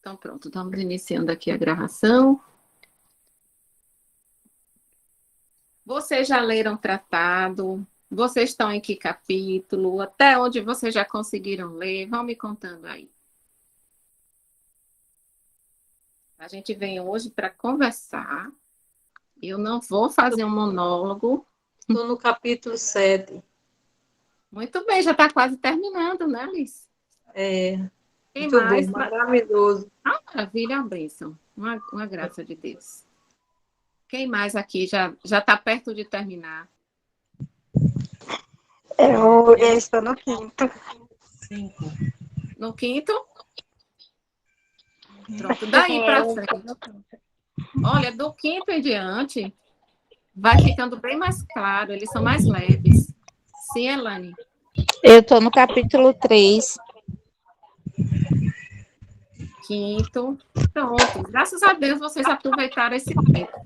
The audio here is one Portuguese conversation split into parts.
Então, pronto, estamos iniciando aqui a gravação. Vocês já leram o tratado? Vocês estão em que capítulo? Até onde vocês já conseguiram ler? Vão me contando aí. A gente vem hoje para conversar. Eu não vou fazer um monólogo. Estou no capítulo 7. Muito bem, já está quase terminando, né, Liz? É, Quem muito bom, mais? maravilhoso. Ah, maravilha, a bênção. Uma graça de Deus. Quem mais aqui já está perto de terminar? Eu estou no quinto. 5. No quinto? Pronto, daí para Eu estou frente. no quinto. Olha, do quinto em diante, vai ficando bem mais claro, eles são mais leves. Sim, Elane? Eu estou no capítulo 3. Quinto. Pronto. Graças a Deus vocês aproveitaram esse tempo.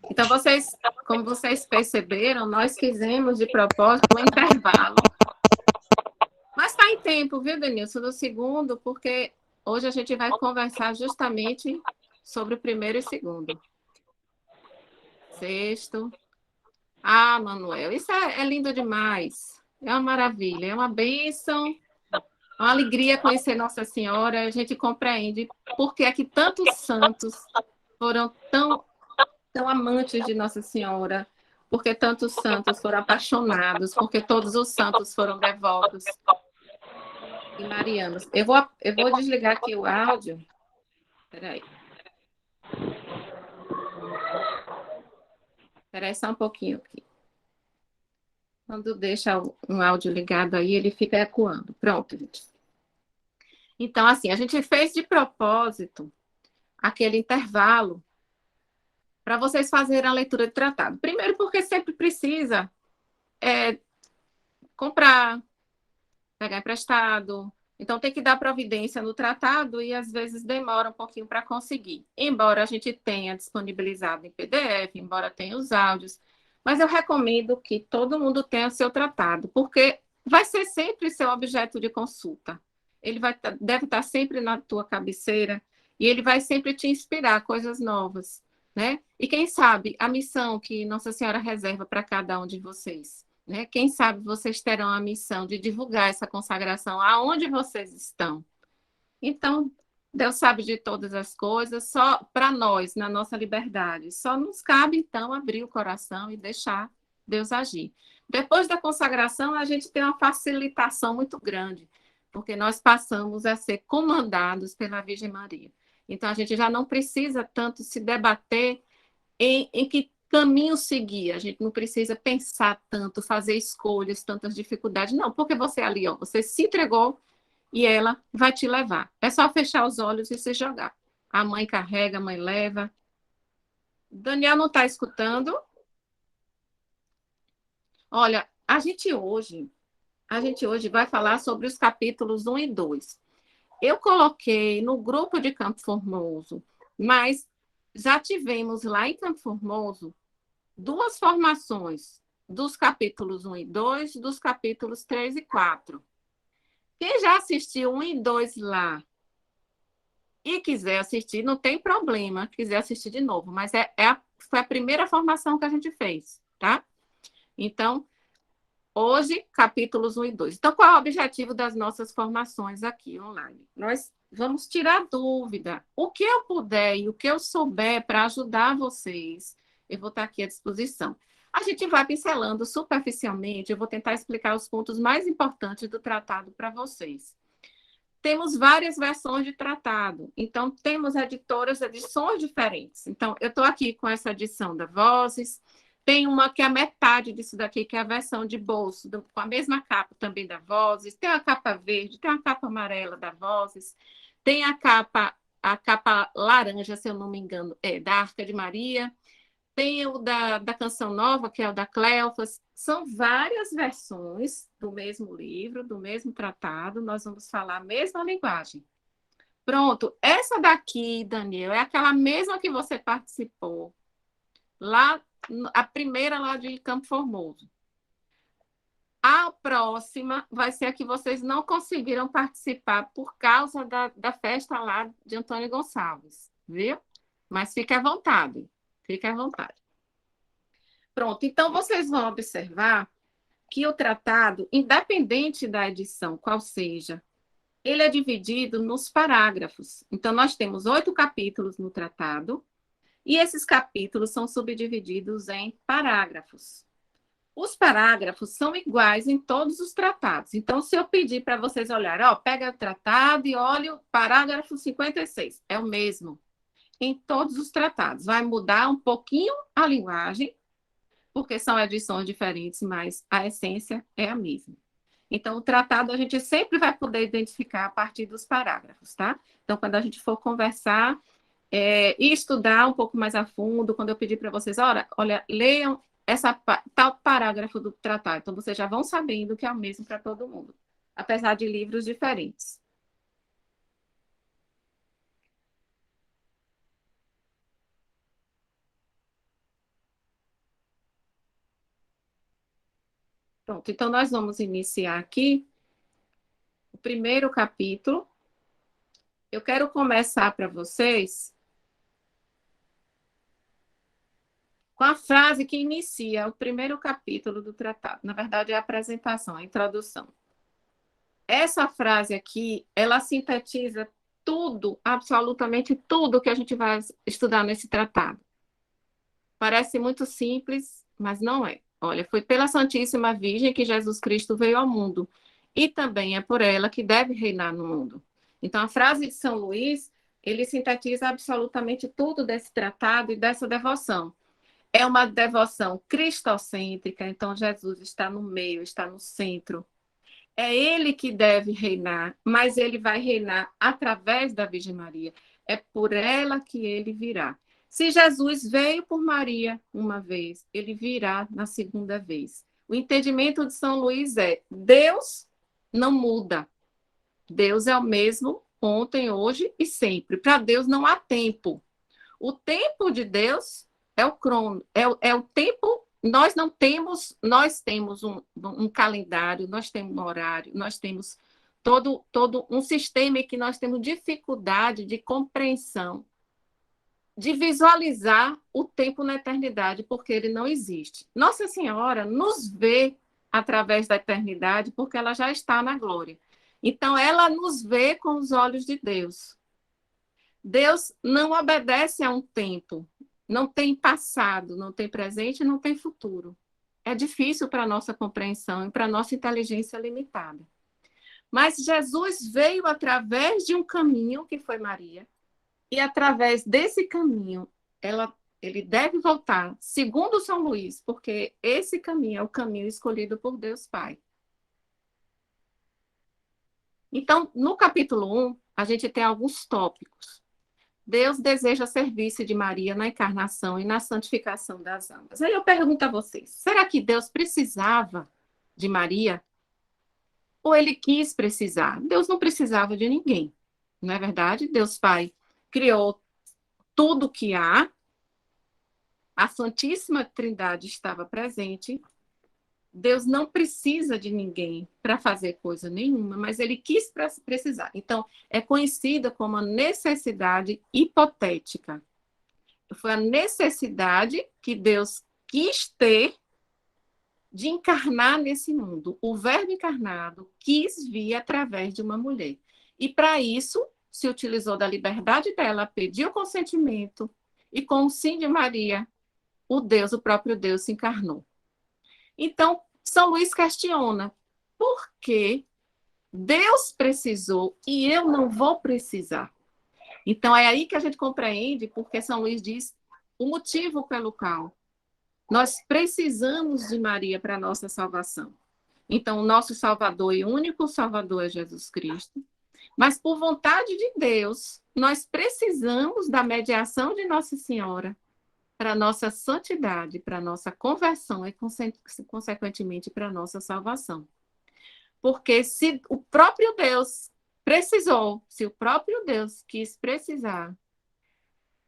Então, vocês, como vocês perceberam, nós fizemos de propósito um intervalo. Mas está em tempo, viu, Denilson, do segundo, porque hoje a gente vai conversar justamente sobre o primeiro e segundo. Sexto. Ah, Manuel, isso é lindo demais. É uma maravilha, é uma bênção. É uma alegria conhecer Nossa Senhora, a gente compreende por que é que tantos santos foram tão amantes de Nossa Senhora, porque tantos santos foram apaixonados, porque todos os santos foram devotos e marianos. Eu vou desligar aqui o áudio. Espera aí só um pouquinho aqui. Quando deixa um áudio ligado aí, ele fica ecoando. Pronto, gente. Então, assim, a gente fez de propósito aquele intervalo para vocês fazerem a leitura de tratado. Primeiro, porque sempre precisa comprar, pegar emprestado. Então, tem que dar providência no tratado e, às vezes, demora um pouquinho para conseguir. Embora a gente tenha disponibilizado em PDF, embora tenha os áudios, mas eu recomendo que todo mundo tenha seu tratado, porque vai ser sempre seu objeto de consulta. Ele deve estar sempre na tua cabeceira e ele vai sempre te inspirar coisas novas, né? E quem sabe a missão que Nossa Senhora reserva para cada um de vocês, né? Quem sabe vocês terão a missão de divulgar essa consagração aonde vocês estão. Então, Deus sabe de todas as coisas, só para nós, na nossa liberdade. Só nos cabe, então, abrir o coração e deixar Deus agir. Depois da consagração, a gente tem uma facilitação muito grande, porque nós passamos a ser comandados pela Virgem Maria. Então, a gente já não precisa tanto se debater em que caminho seguir. A gente não precisa pensar tanto, fazer escolhas, tantas dificuldades. Não, porque você ali, ó, você se entregou e ela vai te levar. É só fechar os olhos e se jogar. A mãe carrega, a mãe leva. Daniel não está escutando? Olha, a gente hoje vai falar sobre os capítulos 1 e 2. Eu coloquei no grupo de Campo Formoso, mas já tivemos lá em Campo Formoso duas formações dos capítulos 1 e 2, dos capítulos 3 e 4. Quem já assistiu 1 e 2 lá e quiser assistir, não tem problema, quiser assistir de novo, mas foi a primeira formação que a gente fez, tá? Então, hoje, capítulos 1 e 2. Então, qual é o objetivo das nossas formações aqui online? Nós vamos tirar dúvida. O que eu puder e o que eu souber para ajudar vocês, eu vou estar aqui à disposição. A gente vai pincelando superficialmente, eu vou tentar explicar os pontos mais importantes do tratado para vocês. Temos várias versões de tratado, então temos edições diferentes. Então, eu estou aqui com essa edição da Vozes, tem uma que é a metade disso daqui, que é a versão de bolso, com a mesma capa também da Vozes, tem a capa verde, tem a capa amarela da Vozes, tem a capa laranja, se eu não me engano, da Arca de Maria, tem o da Canção Nova, que é o da Cleofas. São várias versões do mesmo livro, do mesmo tratado. Nós vamos falar a mesma linguagem. Pronto. Essa daqui, Daniel, é aquela mesma que você participou. Lá, a primeira lá de Campo Formoso. A próxima vai ser a que vocês não conseguiram participar por causa da festa lá de Antônio Gonçalves, viu? Mas fique à vontade, fique à vontade. Pronto, então vocês vão observar que o tratado, independente da edição, qual seja, ele é dividido nos parágrafos. Então, nós temos 8 capítulos no tratado, e esses capítulos são subdivididos em parágrafos. Os parágrafos são iguais em todos os tratados. Então, se eu pedir para vocês olharem, ó, pega o tratado e olha o parágrafo 56, é o mesmo em todos os tratados. Vai mudar um pouquinho a linguagem, porque são edições diferentes, mas a essência é a mesma. Então, o tratado a gente sempre vai poder identificar a partir dos parágrafos, tá? Então, quando a gente for conversar e estudar um pouco mais a fundo, quando eu pedir para vocês, olha, leiam tal parágrafo do tratado. Então, vocês já vão sabendo que é o mesmo para todo mundo, apesar de livros diferentes. Pronto, então nós vamos iniciar aqui o primeiro capítulo. Eu quero começar para vocês com a frase que inicia o primeiro capítulo do tratado. Na verdade, é a apresentação, a introdução. Essa frase aqui, ela sintetiza tudo, absolutamente tudo que a gente vai estudar nesse tratado. Parece muito simples, mas não é. Olha, foi pela Santíssima Virgem que Jesus Cristo veio ao mundo, e também é por ela que deve reinar no mundo. Então, a frase de São Luís, ele sintetiza absolutamente tudo desse tratado e dessa devoção. É uma devoção cristocêntrica, então Jesus está no meio, está no centro. É ele que deve reinar, mas ele vai reinar através da Virgem Maria. É por ela que ele virá. Se Jesus veio por Maria uma vez, ele virá na segunda vez. O entendimento de São Luís é: Deus não muda. Deus é o mesmo ontem, hoje e sempre. Para Deus não há tempo. O tempo de Deus é o crono, é o tempo. Nós temos um calendário, nós temos um horário, nós temos todo um sistema em que nós temos dificuldade de compreensão, de visualizar o tempo na eternidade, porque ele não existe. Nossa Senhora nos vê através da eternidade, porque ela já está na glória. Então, ela nos vê com os olhos de Deus. Deus não obedece a um tempo. Não tem passado, não tem presente, não tem futuro. É difícil para a nossa compreensão e para a nossa inteligência limitada. Mas Jesus veio através de um caminho, que foi Maria, e através desse caminho, ele deve voltar, segundo São Luís, porque esse caminho é o caminho escolhido por Deus Pai. Então, no capítulo 1, a gente tem alguns tópicos. Deus deseja servir-se de Maria na encarnação e na santificação das almas. Aí eu pergunto a vocês, será que Deus precisava de Maria? Ou ele quis precisar? Deus não precisava de ninguém, não é verdade? Deus Pai criou tudo que há, a Santíssima Trindade estava presente, Deus não precisa de ninguém para fazer coisa nenhuma, mas ele quis precisar. Então, é conhecida como a necessidade hipotética. Foi a necessidade que Deus quis ter de encarnar nesse mundo. O Verbo encarnado quis vir através de uma mulher. E, para isso, se utilizou da liberdade dela, pediu consentimento, e com o sim de Maria, o próprio Deus se encarnou. Então, São Luís questiona por que Deus precisou e eu não vou precisar. Então, é aí que a gente compreende porque São Luís diz o motivo pelo qual nós precisamos de Maria para a nossa salvação. Então, o nosso Salvador e único Salvador é Jesus Cristo. Mas, por vontade de Deus, nós precisamos da mediação de Nossa Senhora para a nossa santidade, para a nossa conversão e, consequentemente, para a nossa salvação. Porque se o próprio Deus precisou, se o próprio Deus quis precisar,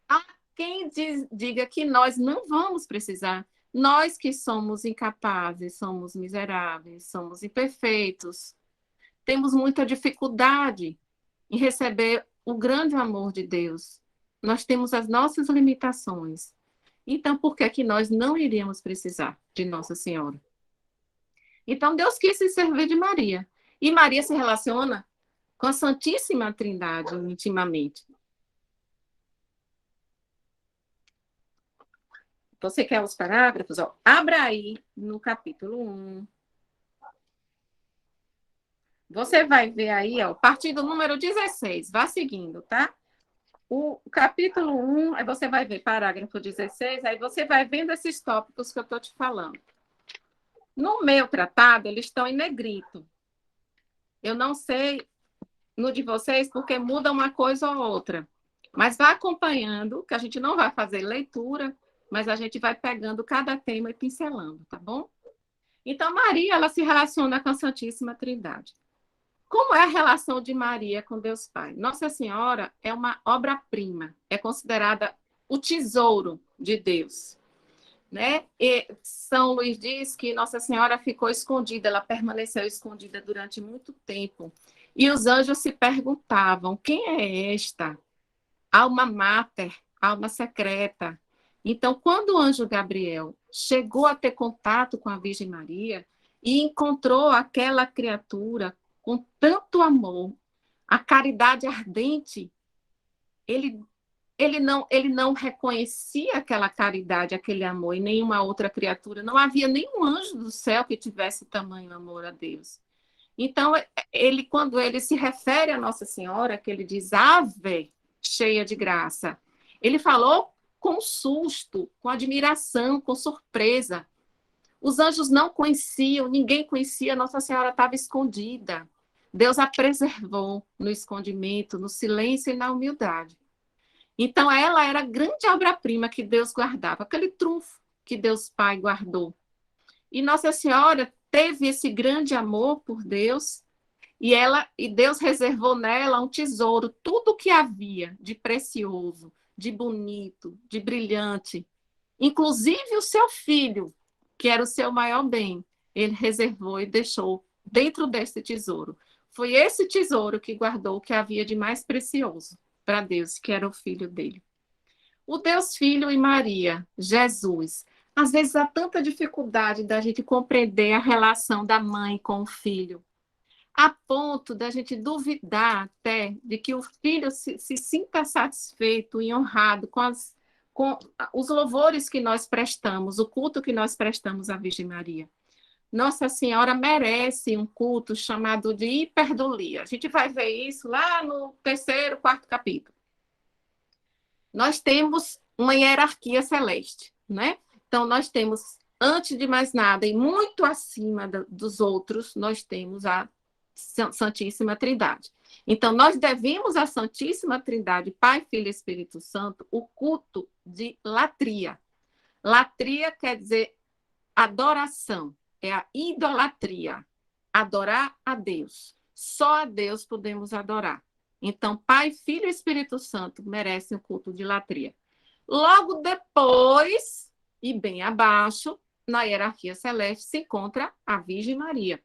há quem diga que nós não vamos precisar, Nós que somos incapazes, somos miseráveis, somos imperfeitos, temos muita dificuldade em receber o grande amor de Deus. Nós temos as nossas limitações. Então, por que é que nós não iríamos precisar de Nossa Senhora? Então, Deus quis se servir de Maria. E Maria se relaciona com a Santíssima Trindade intimamente. Você quer os parágrafos? Ó, abra aí no capítulo 1. Você vai ver aí, ó, a partir do número 16. Vá seguindo, tá? O capítulo 1, aí você vai ver parágrafo 16, aí você vai vendo esses tópicos que eu estou te falando. No meu tratado, eles estão em negrito. Eu não sei no de vocês, porque muda uma coisa ou outra. Mas vá acompanhando, que a gente não vai fazer leitura, mas a gente vai pegando cada tema e pincelando, tá bom? Então, Maria, ela se relaciona com a Santíssima Trindade. Como é a relação de Maria com Deus Pai? Nossa Senhora é uma obra-prima, é considerada o tesouro de Deus, né? E São Luís diz que Nossa Senhora ficou escondida, ela permaneceu escondida durante muito tempo. E os anjos se perguntavam: quem é esta? Alma mater, alma secreta. Então, quando o anjo Gabriel chegou a ter contato com a Virgem Maria e encontrou aquela criatura com tanto amor, a caridade ardente, ele não reconhecia aquela caridade, aquele amor em nenhuma outra criatura. Não havia nenhum anjo do céu que tivesse tamanho amor a Deus. Então, quando ele se refere a Nossa Senhora, que ele diz Ave, cheia de graça, ele falou com susto, com admiração, com surpresa. Os anjos não conheciam, ninguém conhecia, Nossa Senhora estava escondida. Deus a preservou no escondimento, no silêncio e na humildade. Então, ela era a grande obra-prima que Deus guardava, aquele trunfo que Deus Pai guardou. E Nossa Senhora teve esse grande amor por Deus e Deus reservou nela um tesouro, tudo o que havia de precioso, de bonito, de brilhante, inclusive o seu filho, que era o seu maior bem, ele reservou e deixou dentro desse tesouro. Foi esse tesouro que guardou o que havia de mais precioso para Deus, que era o filho dele. O Deus Filho e Maria, Jesus. Às vezes há tanta dificuldade da gente compreender a relação da mãe com o filho, a ponto da gente duvidar até de que o filho se sinta satisfeito e honrado com os louvores que nós prestamos, o culto que nós prestamos à Virgem Maria. Nossa Senhora merece um culto chamado de hiperdulia. A gente vai ver isso lá no 3º, 4º capítulo. Nós temos uma hierarquia celeste, né? Então, nós temos, antes de mais nada, e muito acima dos outros, nós temos a Santíssima Trindade. Então, nós devemos à Santíssima Trindade, Pai, Filho e Espírito Santo, o culto de latria. Latria quer dizer adoração, é a idolatria, adorar a Deus. Só a Deus podemos adorar. Então, Pai, Filho e Espírito Santo merecem o culto de latria. Logo depois, e bem abaixo, na hierarquia celeste, se encontra a Virgem Maria.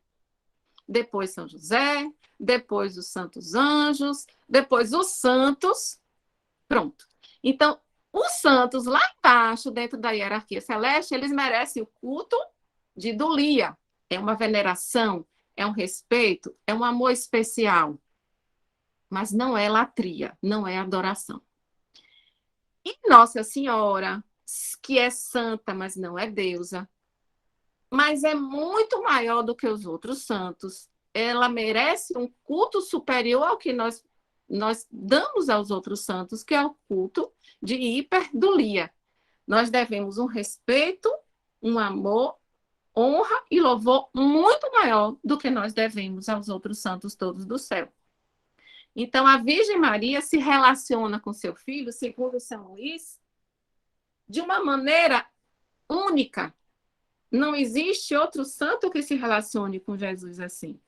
Depois São José, depois os santos anjos, depois os santos. Pronto. Então, os santos lá embaixo, dentro da hierarquia celeste, eles merecem o culto de idolia. É uma veneração, é um respeito, é um amor especial. Mas não é latria, não é adoração. E Nossa Senhora, que é santa, mas não é deusa, mas é muito maior do que os outros santos. Ela merece um culto superior ao que nós damos aos outros santos, que é o culto de hiperdulia. Nós devemos um respeito, um amor, honra e louvor muito maior do que nós devemos aos outros santos todos do céu. Então, a Virgem Maria se relaciona com seu filho, segundo São Luís, de uma maneira única. Não existe outro santo que se relacione com Jesus assim.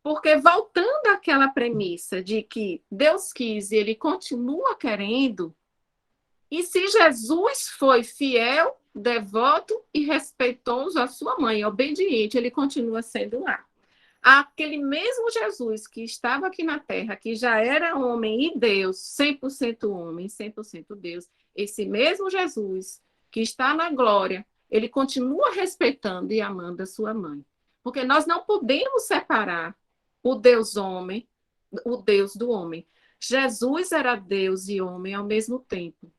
Porque, voltando àquela premissa de que Deus quis e ele continua querendo, e se Jesus foi fiel devoto e respeitoso à sua mãe, obediente, ele continua sendo lá. Aquele mesmo Jesus que estava aqui na terra, que já era homem e Deus, 100% homem, 100% Deus, esse mesmo Jesus que está na glória, ele continua respeitando e amando a sua mãe. Porque nós não podemos separar o Deus homem, o Deus do homem. Jesus era Deus e homem ao mesmo tempo.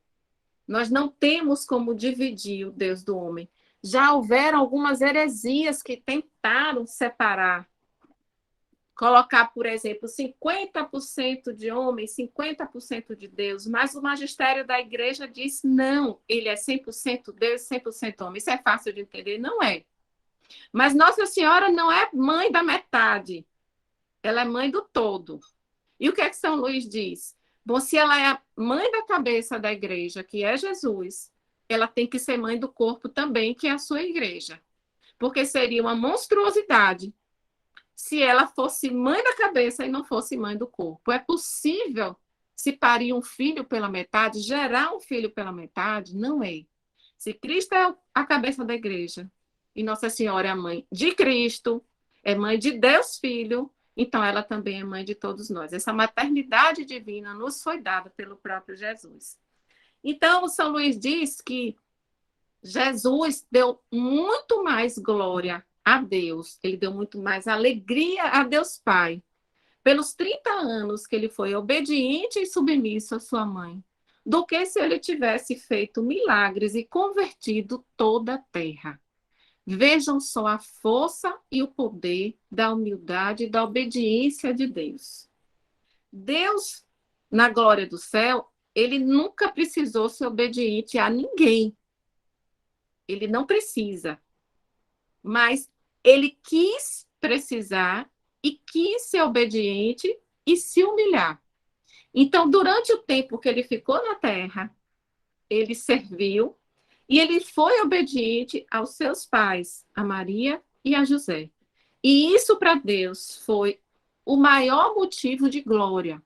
Nós não temos como dividir o Deus do homem. Já houveram algumas heresias que tentaram separar, colocar, por exemplo, 50% de homem, 50% de Deus, mas o magistério da igreja diz não, ele é 100% Deus, 100% homem. Isso é fácil de entender? Não é. Mas Nossa Senhora não é mãe da metade, ela é mãe do todo. E o que é que São Luís diz? Bom, se ela é a mãe da cabeça da igreja, que é Jesus, ela tem que ser mãe do corpo também, que é a sua igreja. Porque seria uma monstruosidade se ela fosse mãe da cabeça e não fosse mãe do corpo. É possível se parir um filho pela metade, gerar um filho pela metade? Não é. Se Cristo é a cabeça da igreja e Nossa Senhora é a mãe de Cristo, é mãe de Deus Filho, então ela também é mãe de todos nós. Essa maternidade divina nos foi dada pelo próprio Jesus. Então, São Luís diz que Jesus deu muito mais glória a Deus, ele deu muito mais alegria a Deus Pai, pelos 30 anos que ele foi obediente e submisso à sua mãe, do que se ele tivesse feito milagres e convertido toda a terra. Vejam só a força e o poder da humildade e da obediência de Deus. Deus, na glória do céu, ele nunca precisou ser obediente a ninguém. Ele não precisa. Mas ele quis precisar e quis ser obediente e se humilhar. Então, durante o tempo que ele ficou na terra, ele serviu e ele foi obediente aos seus pais, a Maria e a José. E isso para Deus foi o maior motivo de glória,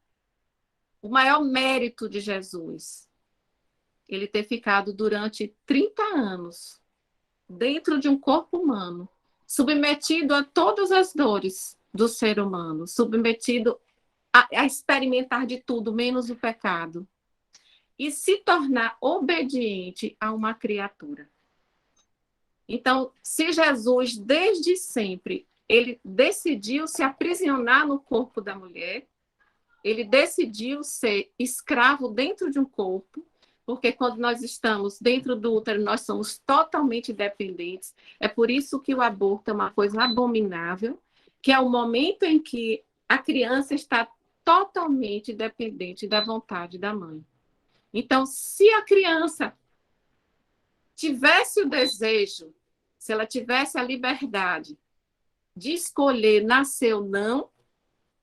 o maior mérito de Jesus. Ele ter ficado durante 30 anos dentro de um corpo humano, submetido a todas as dores do ser humano, submetido a experimentar de tudo, menos o pecado, e se tornar obediente a uma criatura. Então, se Jesus, desde sempre, ele decidiu se aprisionar no corpo da mulher, ele decidiu ser escravo dentro de um corpo, porque quando nós estamos dentro do útero, nós somos totalmente dependentes. É por isso que o aborto é uma coisa abominável, que é o momento em que a criança está totalmente dependente da vontade da mãe. Então, se a criança tivesse o desejo, se ela tivesse a liberdade de escolher nascer ou não,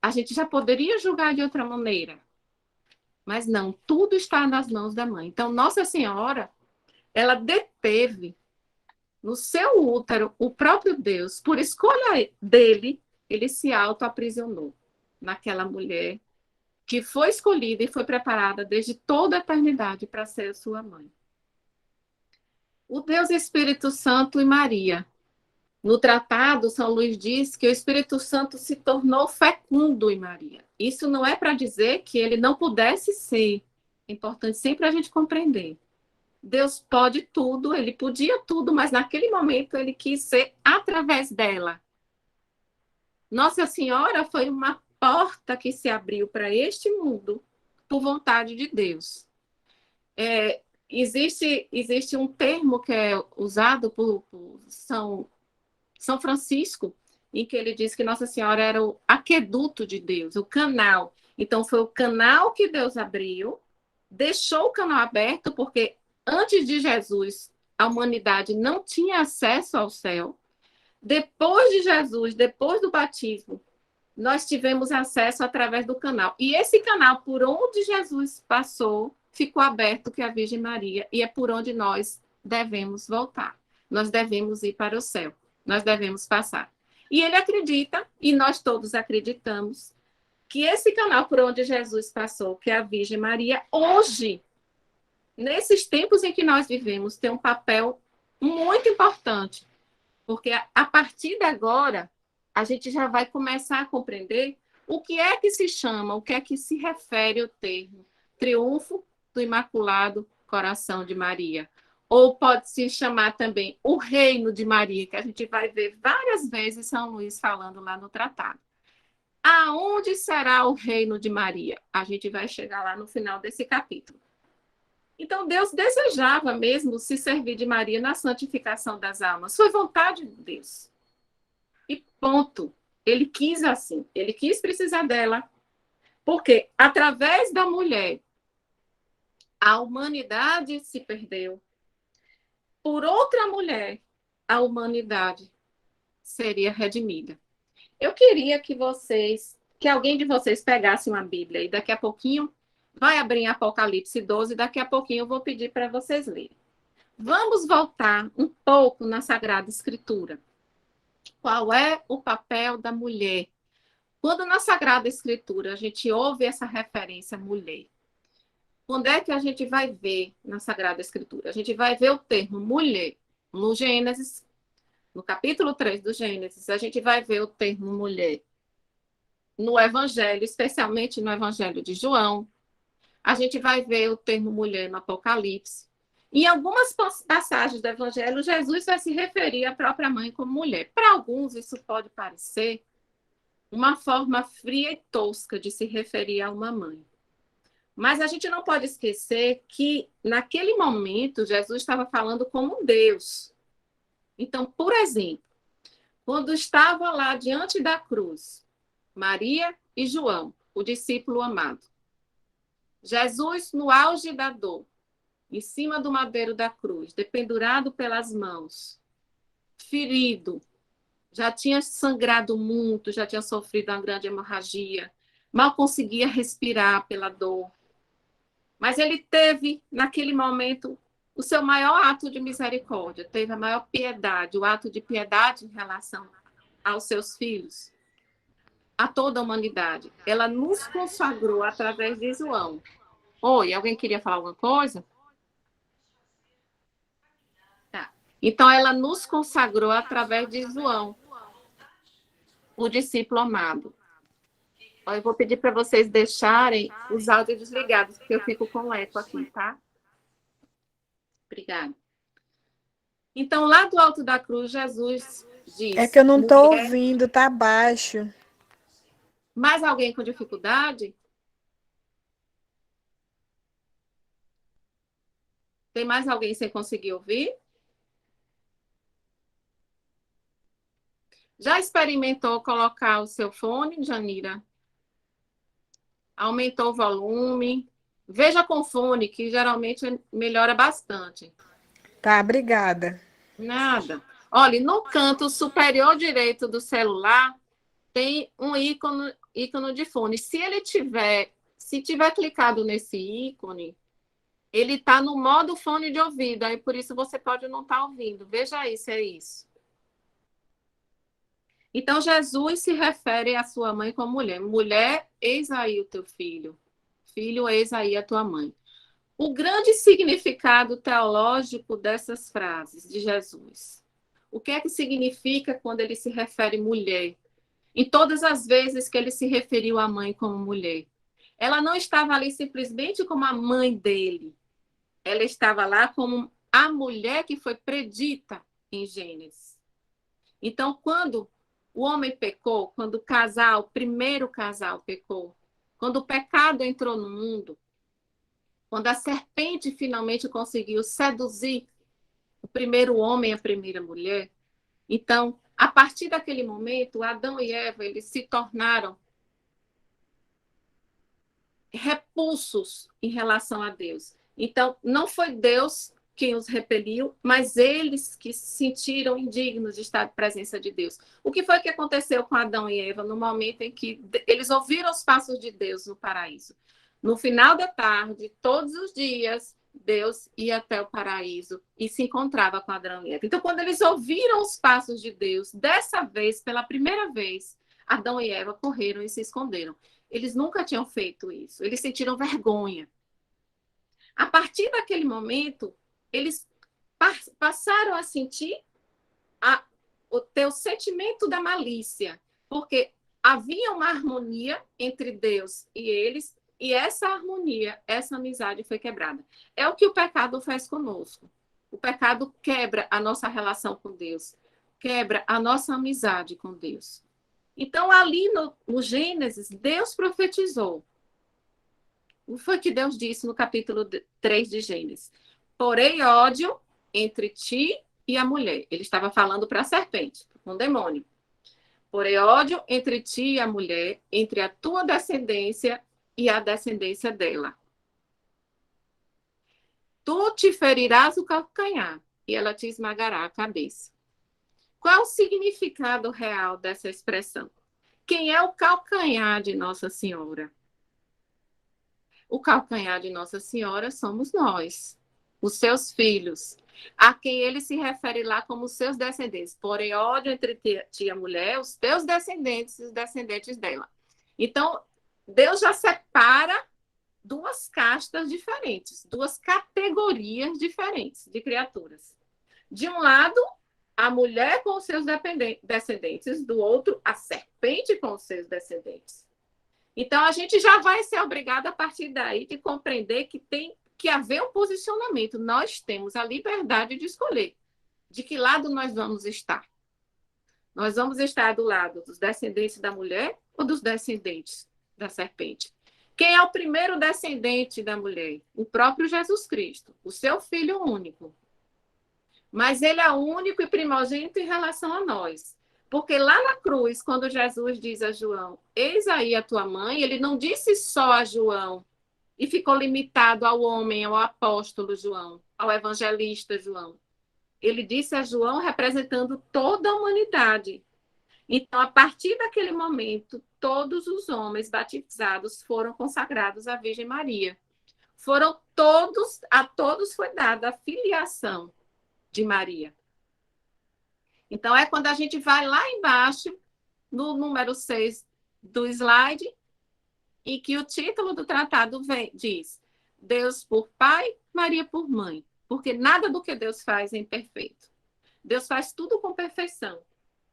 a gente já poderia julgar de outra maneira. Mas não, tudo está nas mãos da mãe. Então, Nossa Senhora, ela deteve no seu útero o próprio Deus. Por escolha dele, ele se auto-aprisionou naquela mulher que foi escolhida e foi preparada desde toda a eternidade para ser sua mãe. O Deus Espírito Santo e Maria. No tratado, São Luís diz que o Espírito Santo se tornou fecundo em Maria. Isso não é para dizer que ele não pudesse ser. É importante sempre a gente compreender. Deus pode tudo, ele podia tudo, mas naquele momento ele quis ser através dela. Nossa Senhora foi uma porta que se abriu para este mundo por vontade de Deus. Existe um termo que é usado por São Francisco, em que ele diz que Nossa Senhora era o aqueduto de Deus, o canal. Então, foi o canal que Deus abriu, deixou o canal aberto, porque antes de Jesus, a humanidade não tinha acesso ao céu. Depois de Jesus, depois do batismo, nós tivemos acesso através do canal. E esse canal, por onde Jesus passou, ficou aberto, que é a Virgem Maria, e é por onde nós devemos voltar. Nós devemos ir para o céu. Nós devemos passar. E ele acredita, e nós todos acreditamos, que esse canal por onde Jesus passou, que é a Virgem Maria, hoje, nesses tempos em que nós vivemos, tem um papel muito importante, porque a partir de agora, a gente já vai começar a compreender o que é que se chama, o que é que se refere o termo triunfo do Imaculado Coração de Maria. Ou pode se chamar também o Reino de Maria, que a gente vai ver várias vezes São Luís falando lá no tratado. Aonde será o Reino de Maria? A gente vai chegar lá no final desse capítulo. Então, Deus desejava mesmo se servir de Maria na santificação das almas. Foi vontade de Deus. E ponto. Ele quis assim. Ele quis precisar dela. Porque, através da mulher, a humanidade se perdeu. Por outra mulher, a humanidade seria redimida. Eu queria que alguém de vocês pegasse uma Bíblia e daqui a pouquinho vai abrir em Apocalipse 12, daqui a pouquinho eu vou pedir para vocês lerem. Vamos voltar um pouco na Sagrada Escritura. Qual é o papel da mulher? Quando na Sagrada Escritura a gente ouve essa referência mulher, quando é que a gente vai ver na Sagrada Escritura? A gente vai ver o termo mulher no Gênesis, no capítulo 3 do Gênesis, a gente vai ver o termo mulher no Evangelho, especialmente no Evangelho de João. A gente vai ver o termo mulher no Apocalipse. Em algumas passagens do Evangelho, Jesus vai se referir à própria mãe como mulher. Para alguns, isso pode parecer uma forma fria e tosca de se referir a uma mãe. Mas a gente não pode esquecer que, naquele momento, Jesus estava falando como um Deus. Então, por exemplo, quando estava lá diante da cruz, Maria e João, o discípulo amado, Jesus, no auge da dor, em cima do madeiro da cruz, dependurado pelas mãos, ferido, já tinha sangrado muito, já tinha sofrido uma grande hemorragia, mal conseguia respirar pela dor. Mas ele teve, naquele momento, o seu maior ato de misericórdia, teve a maior piedade, o ato de piedade em relação aos seus filhos, a toda a humanidade. Ela nos consagrou através de João. Oi, alguém queria falar alguma coisa? Tá. Então, ela nos consagrou através de João, o discípulo amado. Eu vou pedir para vocês deixarem os áudios desligados, porque eu fico com eco aqui, tá? Obrigada. Então, lá do alto da cruz, Jesus diz... É que eu não estou ouvindo, tá baixo. Mais alguém com dificuldade? Tem mais alguém sem conseguir ouvir? Já experimentou colocar o seu fone, Janira? Aumentou o volume? Veja com fone, que geralmente melhora bastante. Tá, obrigada. Nada. Olha, no canto superior direito do celular tem um ícone de fone. Se tiver clicado nesse ícone, ele está no modo fone de ouvido, aí por isso você pode não estar ouvindo. Veja aí se é isso. Então, Jesus se refere à sua mãe como mulher. Mulher, eis aí o teu filho. Filho, eis aí a tua mãe. O grande significado teológico dessas frases de Jesus. O que é que significa quando ele se refere mulher? Em todas as vezes que ele se referiu à mãe como mulher. Ela não estava ali simplesmente como a mãe dele. Ela estava lá como a mulher que foi predita em Gênesis. Então, quando o homem pecou, quando o primeiro casal pecou, quando o pecado entrou no mundo, quando a serpente finalmente conseguiu seduzir o primeiro homem e a primeira mulher, então, a partir daquele momento, Adão e Eva, eles se tornaram repulsos em relação a Deus. Então, não foi Deus quem os repeliu, mas eles que se sentiram indignos de estar na presença de Deus. O que foi que aconteceu com Adão e Eva no momento em que eles ouviram os passos de Deus no paraíso? No final da tarde, todos os dias, Deus ia até o paraíso e se encontrava com Adão e Eva. Então, quando eles ouviram os passos de Deus, dessa vez, pela primeira vez, Adão e Eva correram e se esconderam. Eles nunca tinham feito isso. Eles sentiram vergonha. A partir daquele momento, eles passaram a sentir o teu sentimento da malícia, porque havia uma harmonia entre Deus e eles, e essa harmonia, essa amizade foi quebrada. É o que o pecado faz conosco. O pecado quebra a nossa relação com Deus, quebra a nossa amizade com Deus. Então, ali no Gênesis, Deus profetizou. O que foi que Deus disse no capítulo 3 de Gênesis? Porém, ódio entre ti e a mulher. Ele estava falando para a serpente, com o demônio. Porém, ódio entre ti e a mulher, entre a tua descendência e a descendência dela. Tu te ferirás o calcanhar e ela te esmagará a cabeça. Qual é o significado real dessa expressão? Quem é o calcanhar de Nossa Senhora? O calcanhar de Nossa Senhora somos nós, os seus filhos, a quem ele se refere lá como seus descendentes. Porém, ódio entre ti e a mulher, os teus descendentes e os descendentes dela. Então, Deus já separa duas castas diferentes, duas categorias diferentes de criaturas. De um lado, a mulher com os seus descendentes, do outro, a serpente com os seus descendentes. Então, a gente já vai ser obrigado a partir daí de compreender que tem que haver um posicionamento. Nós temos a liberdade de escolher de que lado nós vamos estar. Nós vamos estar do lado dos descendentes da mulher ou dos descendentes da serpente? Quem é o primeiro descendente da mulher? O próprio Jesus Cristo, o seu Filho único. Mas ele é único e primogênito em relação a nós. Porque lá na cruz, quando Jesus diz a João, eis aí a tua mãe, ele não disse só a João e ficou limitado ao homem, ao apóstolo João, ao evangelista João. Ele disse a João representando toda a humanidade. Então, a partir daquele momento, todos os homens batizados foram consagrados à Virgem Maria. A todos foi dada a filiação de Maria. Então, é quando a gente vai lá embaixo, no número 6 do slide, e que o título do tratado diz: Deus por pai, Maria por mãe. Porque nada do que Deus faz é imperfeito. Deus faz tudo com perfeição.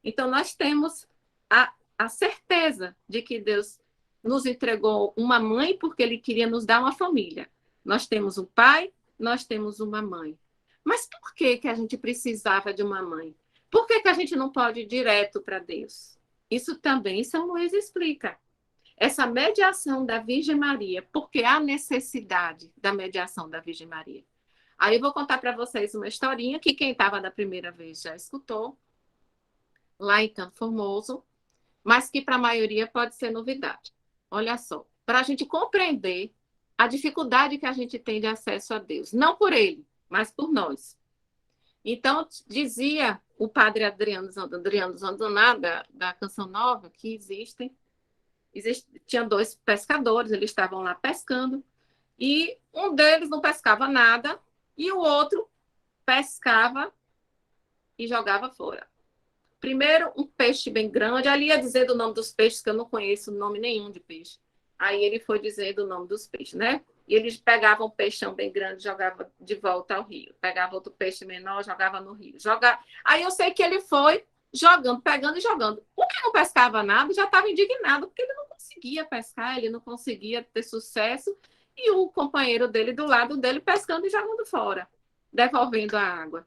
Então, nós temos a certeza de que Deus nos entregou uma mãe porque Ele queria nos dar uma família. Nós temos um pai, nós temos uma mãe. Mas por que a gente precisava de uma mãe? Por que a gente não pode ir direto para Deus? Isso também São Luís explica. Essa mediação da Virgem Maria, porque há necessidade da mediação da Virgem Maria. Aí eu vou contar para vocês uma historinha que quem estava da primeira vez já escutou, lá em Campo Formoso, mas que para a maioria pode ser novidade. Olha só, para a gente compreender a dificuldade que a gente tem de acesso a Deus, não por Ele, mas por nós. Então, dizia o padre Adriano Zandoná, da Canção Nova, que tinha 2 pescadores, eles estavam lá pescando, e um deles não pescava nada, e o outro pescava e jogava fora. Primeiro, um peixe bem grande. Ali ia dizendo o nome dos peixes, que eu não conheço nome nenhum de peixe. Aí ele foi dizendo o nome dos peixes, né? E eles pegavam um peixão bem grande, jogava de volta ao rio. Pegava outro peixe menor, jogava no rio. Aí eu sei que ele foi jogando, pegando e jogando. O que não pescava nada já estava indignado, porque ele não conseguia pescar, ele não conseguia ter sucesso. E o companheiro dele do lado dele pescando e jogando fora, devolvendo a água.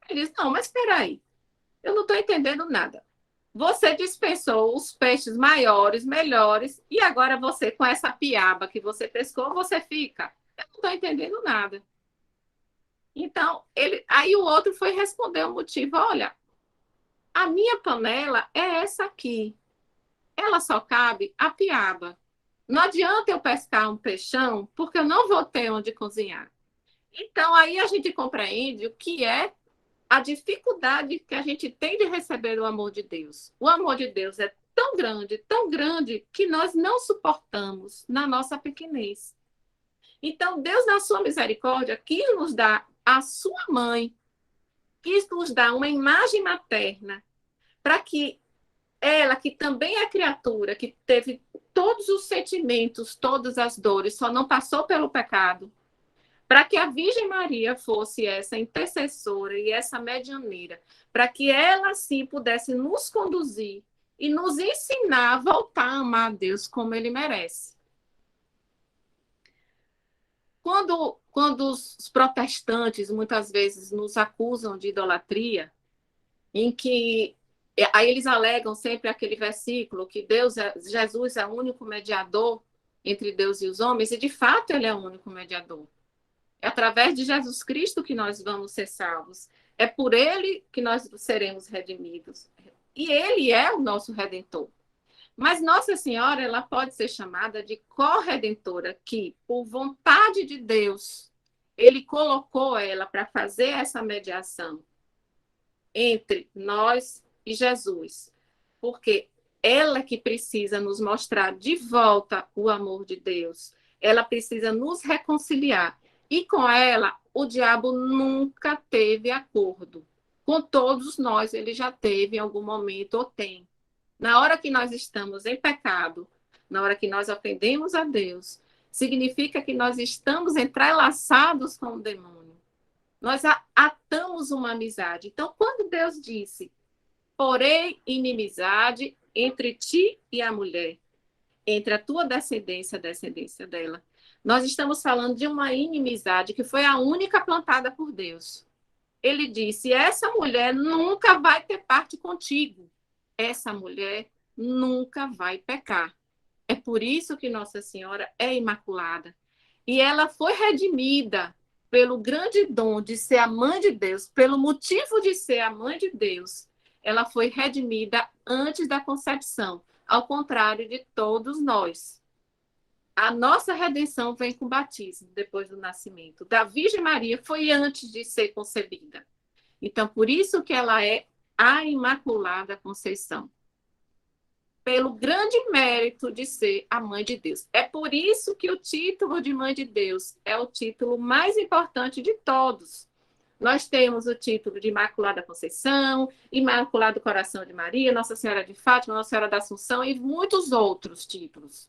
Ele disse: não, mas espera aí. Eu não estou entendendo nada. Você dispensou os peixes maiores, melhores, e agora você, com essa piaba que você pescou, você fica. Eu não estou entendendo nada. Então, aí o outro foi responder o motivo: olha, a minha panela é essa aqui. Ela só cabe a piaba. Não adianta eu pescar um peixão, porque eu não vou ter onde cozinhar. Então, aí a gente compreende o que é a dificuldade que a gente tem de receber o amor de Deus. O amor de Deus é tão grande, que nós não suportamos na nossa pequenez. Então, Deus, na sua misericórdia, quis nos dar a sua mãe, quis nos dar uma imagem materna, para que ela, que também é criatura, que teve todos os sentimentos, todas as dores, só não passou pelo pecado, para que a Virgem Maria fosse essa intercessora e essa medianeira, para que ela, sim, pudesse nos conduzir e nos ensinar a voltar a amar a Deus como Ele merece. Quando os protestantes, muitas vezes, nos acusam de idolatria, em que aí eles alegam sempre aquele versículo que Jesus é o único mediador entre Deus e os homens, e de fato ele é o único mediador. É através de Jesus Cristo que nós vamos ser salvos. É por ele que nós seremos redimidos. E ele é o nosso redentor. Mas Nossa Senhora, ela pode ser chamada de corredentora, que, por vontade de Deus, ele colocou ela para fazer essa mediação entre nós e Jesus. Porque ela que precisa nos mostrar de volta o amor de Deus. Ela precisa nos reconciliar. E com ela, o diabo nunca teve acordo. Com todos nós, ele já teve em algum momento ou tem. Na hora que nós estamos em pecado, na hora que nós ofendemos a Deus, significa que nós estamos entrelaçados com o demônio. Nós atamos uma amizade. Então, quando Deus disse, porém inimizade entre ti e a mulher, entre a tua descendência e a descendência dela, nós estamos falando de uma inimizade que foi a única plantada por Deus. Ele disse, essa mulher nunca vai ter parte contigo. Essa mulher nunca vai pecar. É por isso que Nossa Senhora é imaculada. E ela foi redimida pelo grande dom de ser a mãe de Deus, pelo motivo de ser a mãe de Deus. Ela foi redimida antes da concepção, ao contrário de todos nós. A nossa redenção vem com o batismo, depois do nascimento. Da Virgem Maria foi antes de ser concebida. Então, por isso que ela é a Imaculada Conceição. Pelo grande mérito de ser a Mãe de Deus. É por isso que o título de Mãe de Deus é o título mais importante de todos. Nós temos o título de Imaculada Conceição, Imaculado Coração de Maria, Nossa Senhora de Fátima, Nossa Senhora da Assunção e muitos outros títulos.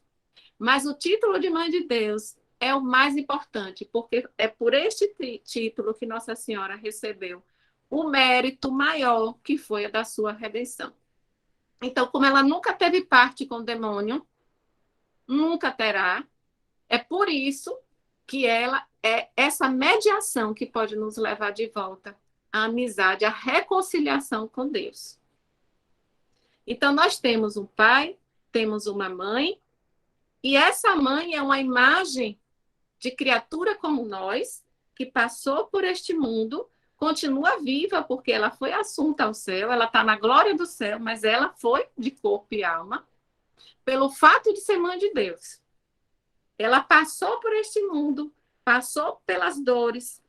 Mas o título de Mãe de Deus é o mais importante, porque é por este título que Nossa Senhora recebeu o mérito maior que foi a da sua redenção. Então, como ela nunca teve parte com o demônio, nunca terá, é por isso que ela é essa mediação que pode nos levar de volta à amizade, à reconciliação com Deus. Então, nós temos um pai, temos uma mãe, e essa mãe é uma imagem de criatura como nós, que passou por este mundo, continua viva, porque ela foi assunta ao céu, ela está na glória do céu, mas ela foi de corpo e alma, pelo fato de ser mãe de Deus. Ela passou por este mundo, passou pelas dores,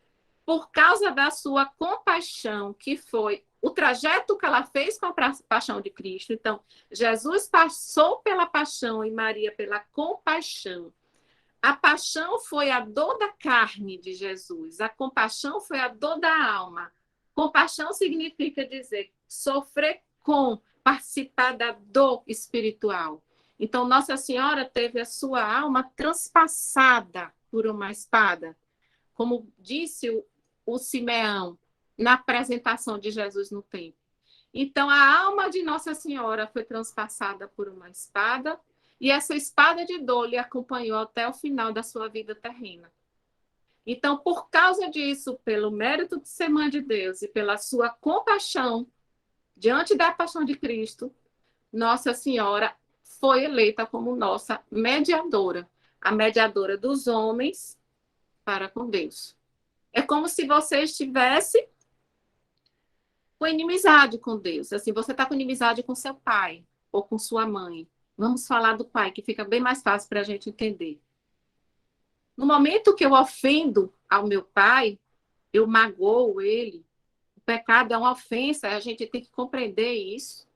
por causa da sua compaixão, que foi o trajeto que ela fez com a paixão de Cristo. Então, Jesus passou pela paixão e Maria pela compaixão. A paixão foi a dor da carne de Jesus. A compaixão foi a dor da alma. Compaixão significa dizer sofrer com, participar da dor espiritual. Então, Nossa Senhora teve a sua alma transpassada por uma espada. Como disse o Simeão na apresentação de Jesus no templo. Então, a alma de Nossa Senhora foi transpassada por uma espada, e essa espada de dor lhe acompanhou até o final da sua vida terrena. Então, por causa disso, pelo mérito de ser mãe de Deus e pela sua compaixão diante da paixão de Cristo, Nossa Senhora foi eleita como nossa mediadora, a mediadora dos homens para com Deus. É como se você estivesse com inimizade com Deus. Assim, você está com inimizade com seu pai ou com sua mãe. Vamos falar do pai, que fica bem mais fácil para a gente entender. No momento que eu ofendo ao meu pai, eu magoo ele. O pecado é uma ofensa, a gente tem que compreender isso,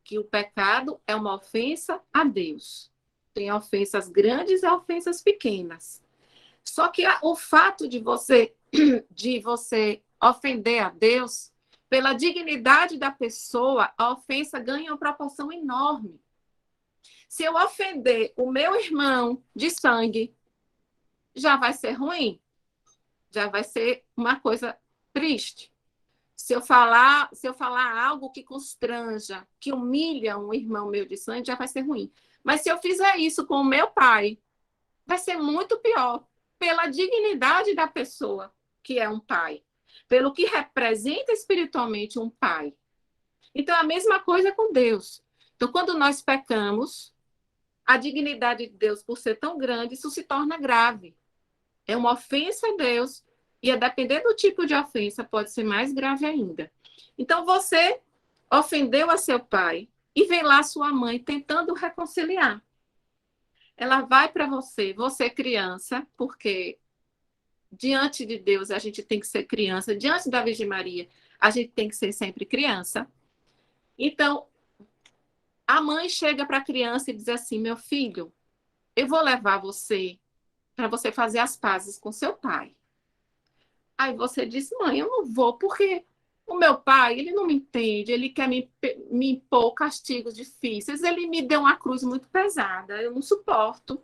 que o pecado é uma ofensa a Deus. Tem ofensas grandes e ofensas pequenas. Só que o fato de você ofender a Deus, pela dignidade da pessoa, a ofensa ganha uma proporção enorme. Se eu ofender o meu irmão de sangue, já vai ser ruim. já vai ser uma coisa triste. Se eu falar algo que constranja, que humilha um irmão meu de sangue, já vai ser ruim. Mas se eu fizer isso com o meu pai, vai ser muito pior, pela dignidade da pessoa que é um pai, pelo que representa espiritualmente um pai. Então, a mesma coisa com Deus. Então, quando nós pecamos, a dignidade de Deus, por ser tão grande, isso se torna grave. É uma ofensa a Deus, e a depender do tipo de ofensa, pode ser mais grave ainda. Então, você ofendeu a seu pai, e vem lá sua mãe tentando reconciliar. Ela vai para você criança, porque diante de Deus a gente tem que ser criança, diante da Virgem Maria a gente tem que ser sempre criança. Então, a mãe chega para a criança e diz assim: meu filho, eu vou levar você para você fazer as pazes com seu pai. Aí você diz: mãe, eu não vou, porque o meu pai, ele não me entende, ele quer me impor castigos difíceis, ele me deu uma cruz muito pesada, eu não suporto,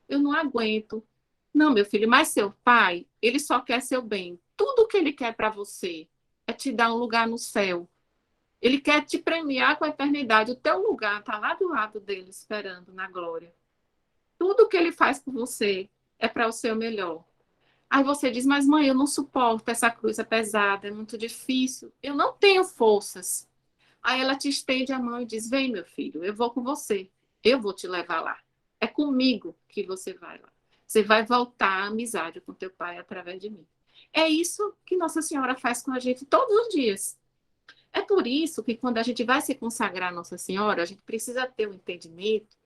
eu não aguento. Não, meu filho, mas seu pai, ele só quer seu bem. Tudo que ele quer para você é te dar um lugar no céu. Ele quer te premiar com a eternidade. O teu lugar está lá do lado dele, esperando na glória. Tudo que ele faz por você é para o seu melhor. Aí você diz: mas mãe, eu não suporto, essa cruz é pesada, é muito difícil, eu não tenho forças. Aí ela te estende a mão e diz: vem, meu filho, eu vou com você, eu vou te levar lá. É comigo que você vai lá. Você vai voltar à amizade com teu pai através de mim. É isso que Nossa Senhora faz com a gente todos os dias. É por isso que quando a gente vai se consagrar a Nossa Senhora, a gente precisa ter um entendimento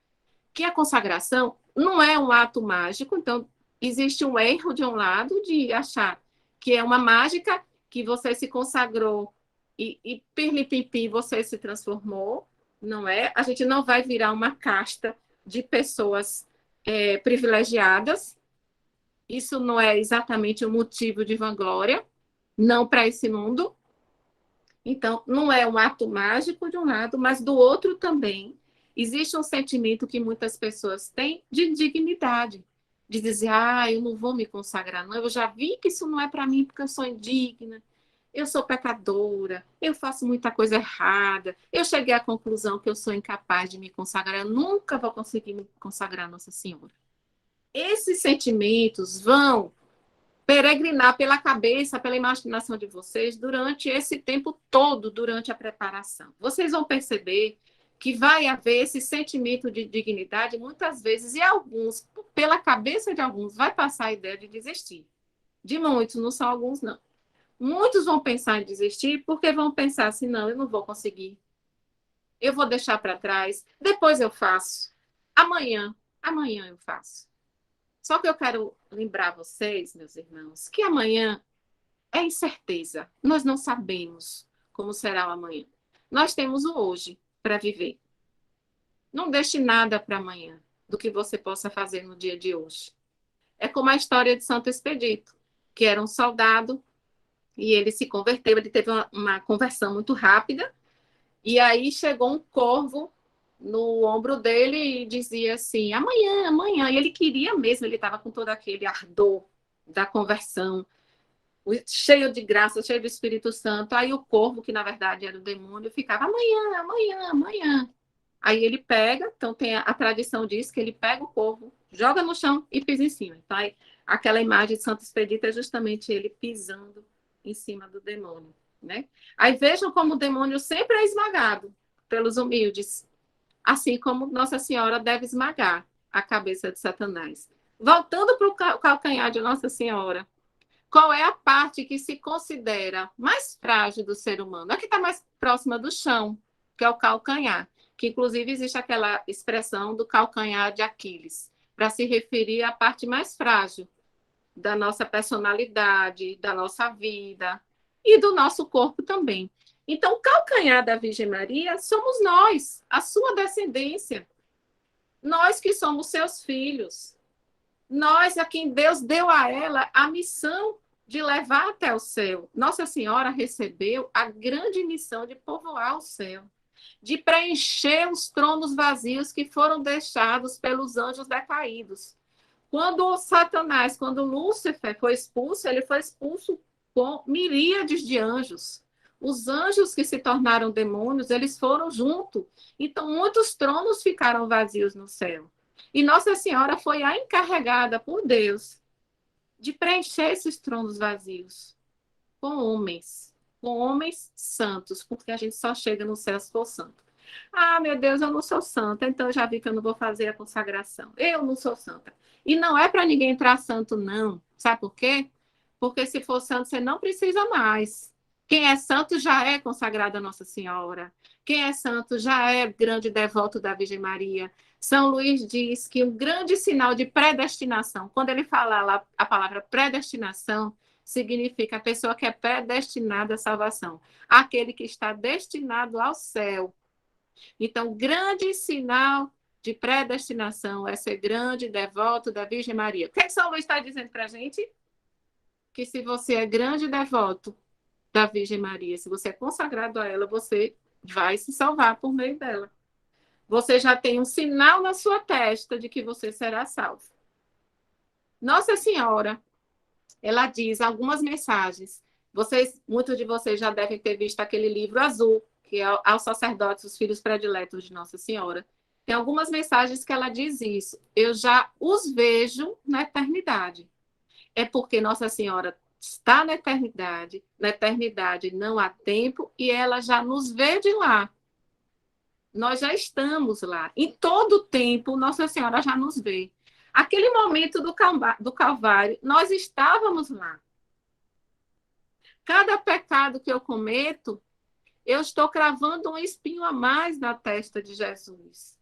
que a consagração não é um ato mágico. Então, existe um erro de um lado de achar que é uma mágica, que você se consagrou e pirlipimpi, você se transformou. Não é? A gente não vai virar uma casta de pessoas privilegiadas. Isso não é exatamente um motivo de vanglória, não para esse mundo. Então, não é um ato mágico de um lado, mas do outro também existe um sentimento que muitas pessoas têm de dignidade, de dizer: ah, eu não vou me consagrar, não, eu já vi que isso não é para mim porque eu sou indigna, eu sou pecadora, eu faço muita coisa errada, eu cheguei à conclusão que eu sou incapaz de me consagrar, eu nunca vou conseguir me consagrar a Nossa Senhora. Esses sentimentos vão peregrinar pela cabeça, pela imaginação de vocês durante esse tempo todo, durante a preparação. Vocês vão perceber que vai haver esse sentimento de dignidade muitas vezes, e alguns, pela cabeça de alguns, vai passar a ideia de desistir. De muitos, não são alguns, não. Muitos vão pensar em desistir porque vão pensar assim: não, eu não vou conseguir. Eu vou deixar para trás, depois eu faço. Amanhã eu faço. Só que eu quero lembrar vocês, meus irmãos, que amanhã é incerteza. Nós não sabemos como será o amanhã. Nós temos o hoje para viver. Não deixe nada para amanhã do que você possa fazer no dia de hoje. É como a história de Santo Expedito, que era um soldado e ele se converteu, ele teve uma conversão muito rápida, e aí chegou um corvo no ombro dele e dizia assim: amanhã, amanhã. E ele queria mesmo, ele estava com todo aquele ardor da conversão, cheio de graça, cheio do Espírito Santo. Aí o corvo, que na verdade era o demônio, ficava: amanhã, amanhã, amanhã. Aí ele pega, então tem a tradição diz que ele pega o corvo, joga no chão e pisa em cima. Então, aí, aquela imagem de Santo Expedito é justamente ele pisando em cima do demônio, né? Aí vejam como o demônio sempre é esmagado pelos humildes, assim como Nossa Senhora deve esmagar a cabeça de Satanás. Voltando para o calcanhar de Nossa Senhora, qual é a parte que se considera mais frágil do ser humano? A que está mais próxima do chão, que é o calcanhar, que inclusive existe aquela expressão do calcanhar de Aquiles, para se referir à parte mais frágil da nossa personalidade, da nossa vida e do nosso corpo também. Então, o calcanhar da Virgem Maria somos nós, a sua descendência. Nós que somos seus filhos. Nós a quem Deus deu a ela a missão de levar até o céu. Nossa Senhora recebeu a grande missão de povoar o céu, de preencher os tronos vazios que foram deixados pelos anjos decaídos. Quando o Satanás, quando Lúcifer foi expulso, ele foi expulso com miríades de anjos. Os anjos que se tornaram demônios, eles foram junto. Então, muitos tronos ficaram vazios no céu. E Nossa Senhora foi a encarregada por Deus de preencher esses tronos vazios com homens santos, porque a gente só chega no céu se for santo. Ah, meu Deus, eu não sou santa, então eu já vi que eu não vou fazer a consagração. Eu não sou santa. E não é para ninguém entrar santo, não. Sabe por quê? Porque se for santo, você não precisa mais. Quem é santo já é consagrado a Nossa Senhora. Quem é santo já é grande devoto da Virgem Maria. São Luís diz que um grande sinal de predestinação, quando ele fala lá a palavra predestinação, significa a pessoa que é predestinada à salvação, aquele que está destinado ao céu. Então, grande sinal de predestinação é ser grande devoto da Virgem Maria. O que São Luís está dizendo para a gente? Que se você é grande devoto da Virgem Maria, se você é consagrado a ela, você vai se salvar por meio dela. Você já tem um sinal na sua testa de que você será salvo. Nossa Senhora, ela diz algumas mensagens. Muitos de vocês já devem ter visto aquele livro azul, que é aos sacerdotes, os filhos prediletos de Nossa Senhora. Tem algumas mensagens que ela diz isso. Eu já os vejo na eternidade. É porque Nossa Senhora está na eternidade não há tempo, e ela já nos vê de lá. Nós já estamos lá. Em todo tempo, Nossa Senhora já nos vê. Aquele momento do Calvário, nós estávamos lá. Cada pecado que eu cometo, eu estou cravando um espinho a mais na testa de Jesus.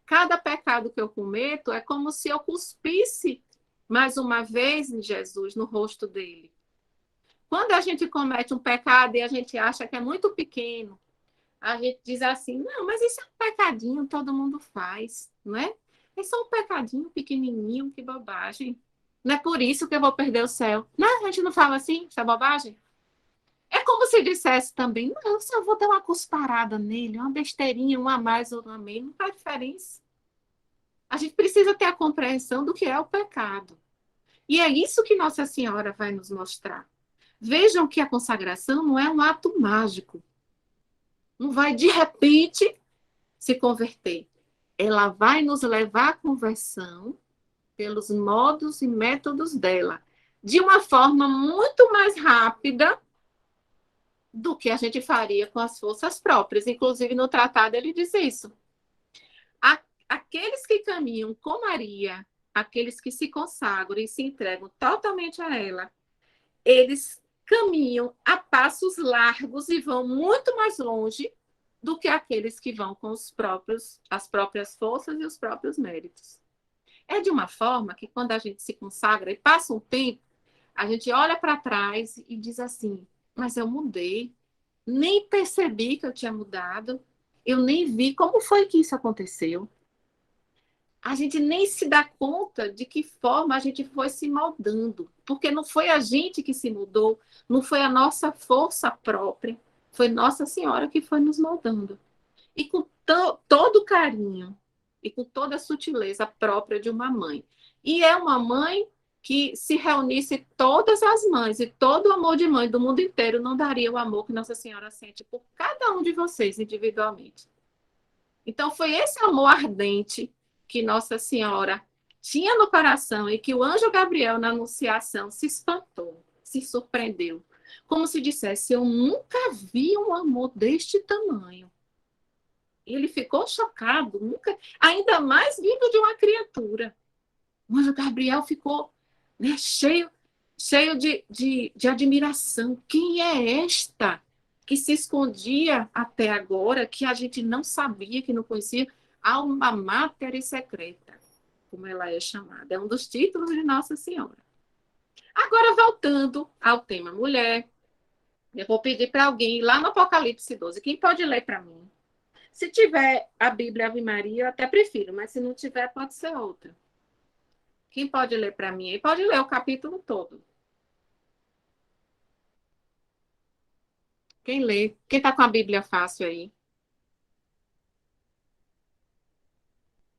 Cada pecado que eu cometo é como se eu cuspisse mais uma vez em Jesus, no rosto dele. Quando a gente comete um pecado e a gente acha que é muito pequeno, a gente diz assim, não, mas isso é um pecadinho, todo mundo faz, não é? É só um pecadinho pequenininho, que bobagem. Não é por isso que eu vou perder o céu. Não, a gente não fala assim, isso é bobagem? É como se dissesse também, não, se eu vou dar uma cusparada nele, uma besteirinha, uma a mais ou uma a menos, não faz diferença. A gente precisa ter a compreensão do que é o pecado. E é isso que Nossa Senhora vai nos mostrar. Vejam que a consagração não é um ato mágico. Não vai, de repente, se converter. Ela vai nos levar à conversão pelos modos e métodos dela, de uma forma muito mais rápida do que a gente faria com as forças próprias. Inclusive, no tratado, ele diz isso. Aqueles que caminham com Maria, aqueles que se consagram e se entregam totalmente a ela, eles caminham a passos largos e vão muito mais longe do que aqueles que vão com as próprias forças e os próprios méritos. É de uma forma que, quando a gente se consagra e passa um tempo, a gente olha para trás e diz assim, mas eu mudei, nem percebi que eu tinha mudado, eu nem vi como foi que isso aconteceu. A gente nem se dá conta de que forma a gente foi se moldando, porque não foi a gente que se mudou, não foi a nossa força própria, foi Nossa Senhora que foi nos moldando. E com todo o carinho e com toda a sutileza própria de uma mãe. E é uma mãe que, se reunisse todas as mães e todo o amor de mãe do mundo inteiro, não daria o amor que Nossa Senhora sente por cada um de vocês individualmente. Então, foi esse amor ardente que Nossa Senhora tinha no coração e que o anjo Gabriel, na Anunciação, se espantou, se surpreendeu. Como se dissesse, eu nunca vi um amor deste tamanho. Ele ficou chocado, nunca, ainda mais vindo de uma criatura. O anjo Gabriel ficou, né, cheio de admiração. Quem é esta que se escondia até agora, que a gente não sabia, que não conhecia? Alma Mater e Secreta, como ela é chamada. É um dos títulos de Nossa Senhora. Agora, voltando ao tema mulher, eu vou pedir para alguém, lá no Apocalipse 12, quem pode ler para mim? Se tiver a Bíblia Ave Maria, eu até prefiro, mas se não tiver, pode ser outra. Quem pode ler para mim? Pode ler o capítulo todo. Quem lê? Quem está com a Bíblia fácil aí?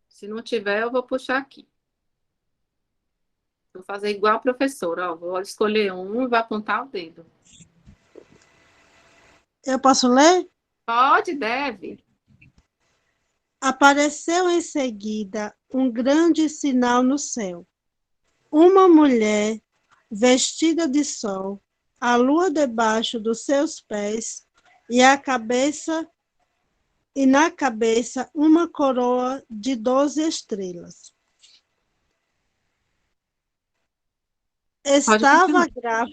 Se não tiver, eu vou puxar aqui. Vou fazer igual a professora, ó. Vou escolher um e vou apontar o dedo. Eu posso ler? Pode, deve. Apareceu em seguida um grande sinal no céu. Uma mulher vestida de sol, a lua debaixo dos seus pés e na cabeça uma coroa de 12 estrelas. Pode continuar.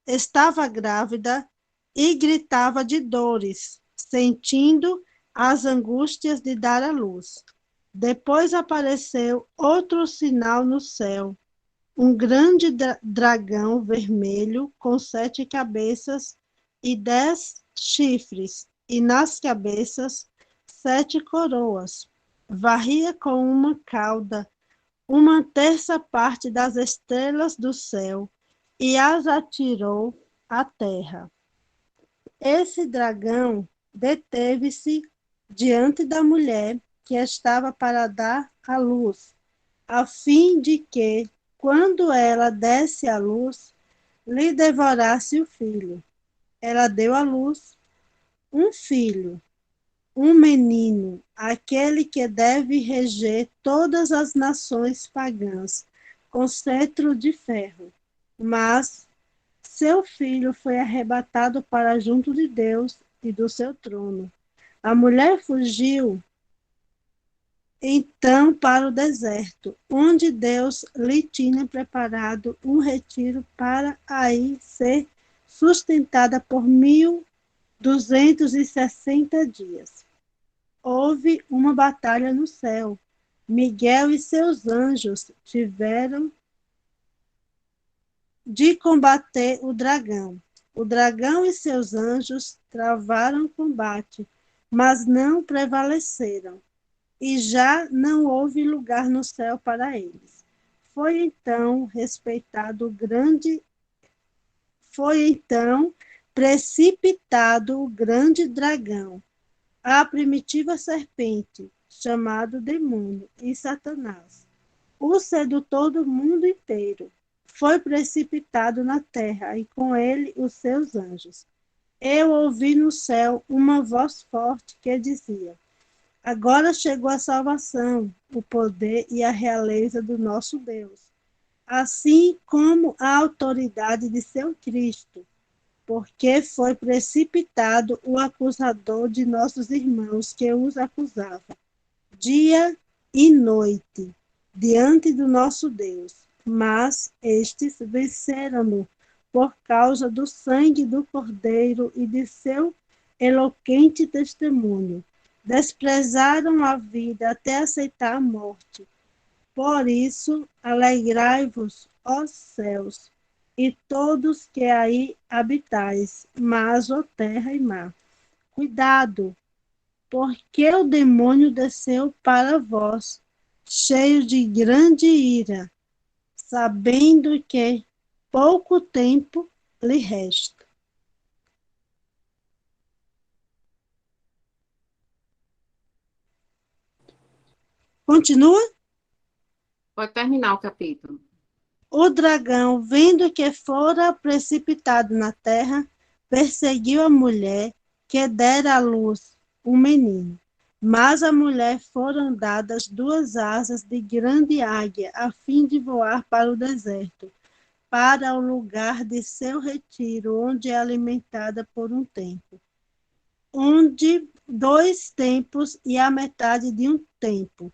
Estava grávida e gritava de dores, sentindo as angústias de dar à luz. Depois apareceu outro sinal no céu, um grande dragão vermelho com 7 cabeças e 10 chifres, e nas cabeças 7 coroas. Varria com uma cauda uma terça parte das estrelas do céu e as atirou à terra. Esse dragão deteve-se diante da mulher que estava para dar à luz, a fim de que, quando ela desse à luz, lhe devorasse o filho. Ela deu à luz um filho, um menino, aquele que deve reger todas as nações pagãs, com cetro de ferro. Mas seu filho foi arrebatado para junto de Deus e do seu trono. A mulher fugiu então para o deserto, onde Deus lhe tinha preparado um retiro para aí ser sustentada por 1260 dias. Houve uma batalha no céu. Miguel e seus anjos tiveram de combater o dragão. O dragão e seus anjos travaram combate, mas não prevaleceram, e já não houve lugar no céu para eles. Foi então precipitado o grande dragão, a primitiva serpente, chamado demônio e Satanás, o sedutor do mundo inteiro, foi precipitado na terra e com ele os seus anjos. Eu ouvi no céu uma voz forte que dizia: agora chegou a salvação, o poder e a realeza do nosso Deus, assim como a autoridade de seu Cristo, porque foi precipitado o acusador de nossos irmãos que os acusava, dia e noite, diante do nosso Deus. Mas estes venceram-no por causa do sangue do Cordeiro e de seu eloquente testemunho. Desprezaram a vida até aceitar a morte. Por isso, alegrai-vos, ó céus, e todos que aí habitais, mas, ó terra e mar. Cuidado, porque o demônio desceu para vós, cheio de grande ira, sabendo que pouco tempo lhe resta. Continua? Pode terminar o capítulo. O dragão, vendo que fora precipitado na terra, perseguiu a mulher que dera à luz um menino. Mas à mulher foram dadas 2 asas de grande águia, a fim de voar para o deserto, para o lugar de seu retiro, onde é alimentada por um tempo. Onde 2 tempos e a metade de um tempo,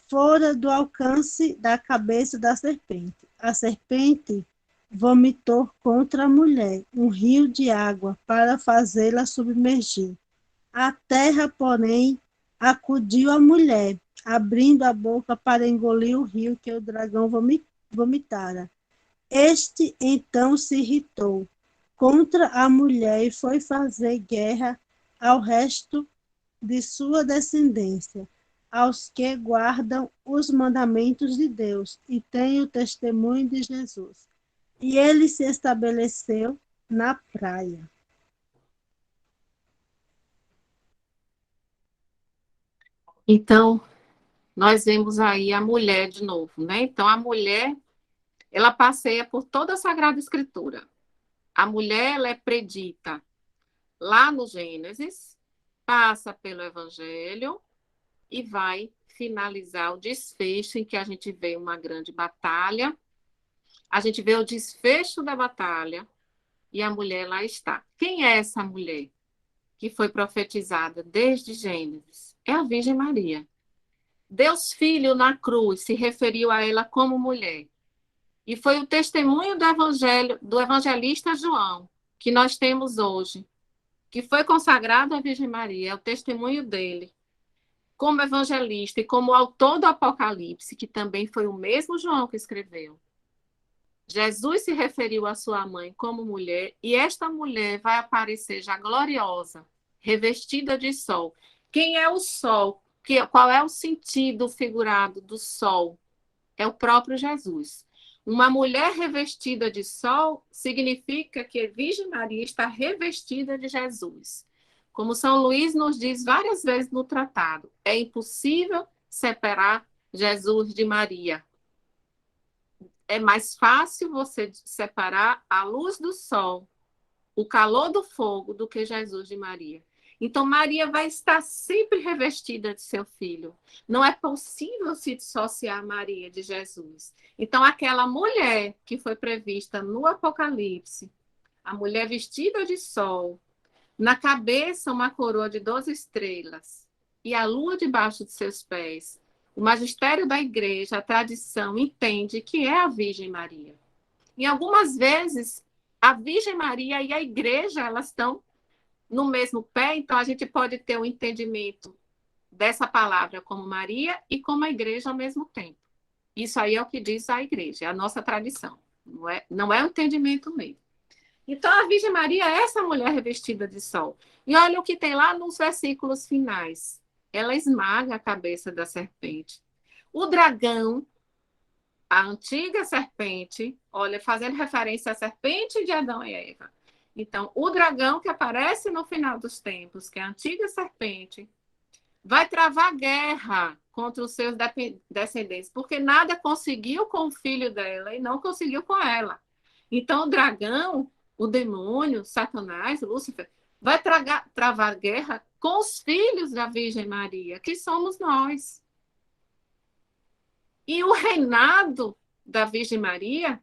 fora do alcance da cabeça da serpente. A serpente vomitou contra a mulher um rio de água para fazê-la submergir. A terra, porém, acudiu à mulher, abrindo a boca para engolir o rio que o dragão vomitara. Este então se irritou contra a mulher e foi fazer guerra ao resto de sua descendência, aos que guardam os mandamentos de Deus e têm o testemunho de Jesus. E ele se estabeleceu na praia. Então, nós vemos aí a mulher de novo, né? Então, a mulher, ela passeia por toda a Sagrada Escritura. A mulher, ela é predita lá no Gênesis, passa pelo Evangelho e vai finalizar o desfecho em que a gente vê uma grande batalha. A gente vê o desfecho da batalha e a mulher lá está. Quem é essa mulher que foi profetizada desde Gênesis? É a Virgem Maria. Deus Filho na cruz se referiu a ela como mulher. E foi o testemunho do evangelista João, que nós temos hoje, que foi consagrado à Virgem Maria, é o testemunho dele, como evangelista e como autor do Apocalipse, que também foi o mesmo João que escreveu. Jesus se referiu à sua mãe como mulher, e esta mulher vai aparecer já gloriosa, revestida de sol. Quem é o sol? Qual é o sentido figurado do sol? É o próprio Jesus. Uma mulher revestida de sol significa que a Virgem Maria está revestida de Jesus. Como São Luís nos diz várias vezes no tratado, é impossível separar Jesus de Maria. É mais fácil você separar a luz do sol, o calor do fogo, do que Jesus de Maria. Então, Maria vai estar sempre revestida de seu filho. Não é possível se dissociar Maria de Jesus. Então, aquela mulher que foi prevista no Apocalipse, a mulher vestida de sol, na cabeça uma coroa de 12 estrelas e a lua debaixo de seus pés, o magistério da igreja, a tradição, entende que é a Virgem Maria. E algumas vezes, a Virgem Maria e a igreja, elas estão no mesmo pé, então a gente pode ter um entendimento dessa palavra como Maria e como a igreja ao mesmo tempo. Isso aí é o que diz a igreja, é a nossa tradição, não é um entendimento meu. Então a Virgem Maria é essa mulher revestida de sol. E olha o que tem lá nos versículos finais. Ela esmaga a cabeça da serpente. O dragão, a antiga serpente, olha, fazendo referência à serpente de Adão e Eva. Então, o dragão que aparece no final dos tempos, que é a antiga serpente, vai travar guerra contra os seus descendentes, porque nada conseguiu com o filho dela e não conseguiu com ela. Então, o dragão, o demônio, Satanás, Lúcifer, vai travar guerra com os filhos da Virgem Maria, que somos nós. E o reinado da Virgem Maria,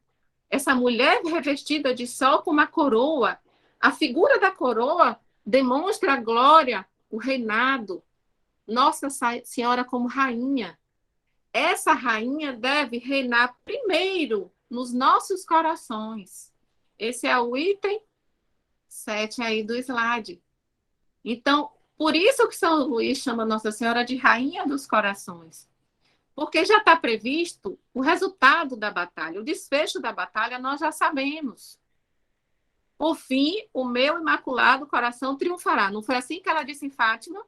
essa mulher revestida de sol com uma coroa, a figura da coroa demonstra a glória, o reinado, Nossa Senhora como rainha. Essa rainha deve reinar primeiro nos nossos corações. Esse é o item 7 aí do slide. Então, por isso que São Luís chama Nossa Senhora de Rainha dos Corações. Porque já está previsto o resultado da batalha, o desfecho da batalha nós já sabemos. Por fim, o meu imaculado coração triunfará. Não foi assim que ela disse em Fátima?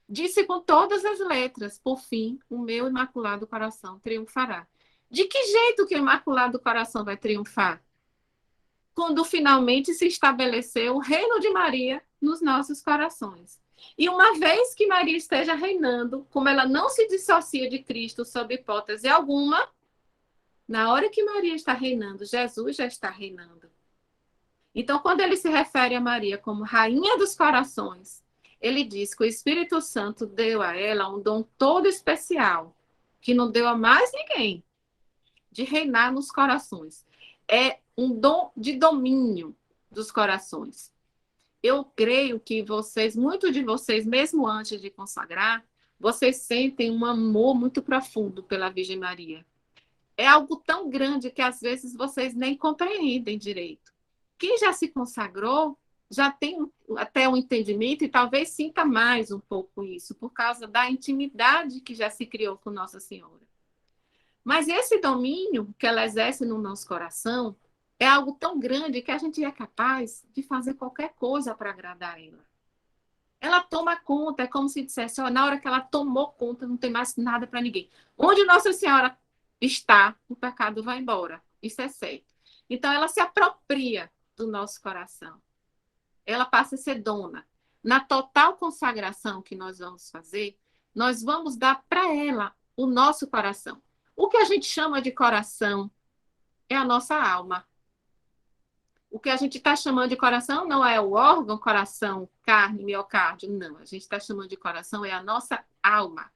Disse com todas as letras, por fim, o meu imaculado coração triunfará. De que jeito que o imaculado coração vai triunfar? Quando finalmente se estabeleceu o reino de Maria nos nossos corações. E uma vez que Maria esteja reinando, como ela não se dissocia de Cristo sob hipótese alguma, na hora que Maria está reinando, Jesus já está reinando. Então, quando ele se refere a Maria como rainha dos corações, ele diz que o Espírito Santo deu a ela um dom todo especial, que não deu a mais ninguém, de reinar nos corações. É um dom de domínio dos corações. Eu creio que vocês, muitos de vocês, mesmo antes de consagrar, vocês sentem um amor muito profundo pela Virgem Maria. É algo tão grande que às vezes vocês nem compreendem direito. Quem já se consagrou já tem até um entendimento e talvez sinta mais um pouco isso, por causa da intimidade que já se criou com Nossa Senhora. Mas esse domínio que ela exerce no nosso coração é algo tão grande que a gente é capaz de fazer qualquer coisa para agradar ela. Ela toma conta, é como se dissesse, na hora que ela tomou conta, não tem mais nada para ninguém. Onde Nossa Senhora está, o pecado vai embora. Isso é certo. Então, ela se apropria do nosso coração. Ela passa a ser dona. Na total consagração que nós vamos fazer, nós vamos dar para ela o nosso coração. O que a gente chama de coração é a nossa alma. O que a gente está chamando de coração não é o órgão, coração, carne, miocárdio, não. A gente está chamando de coração é a nossa alma.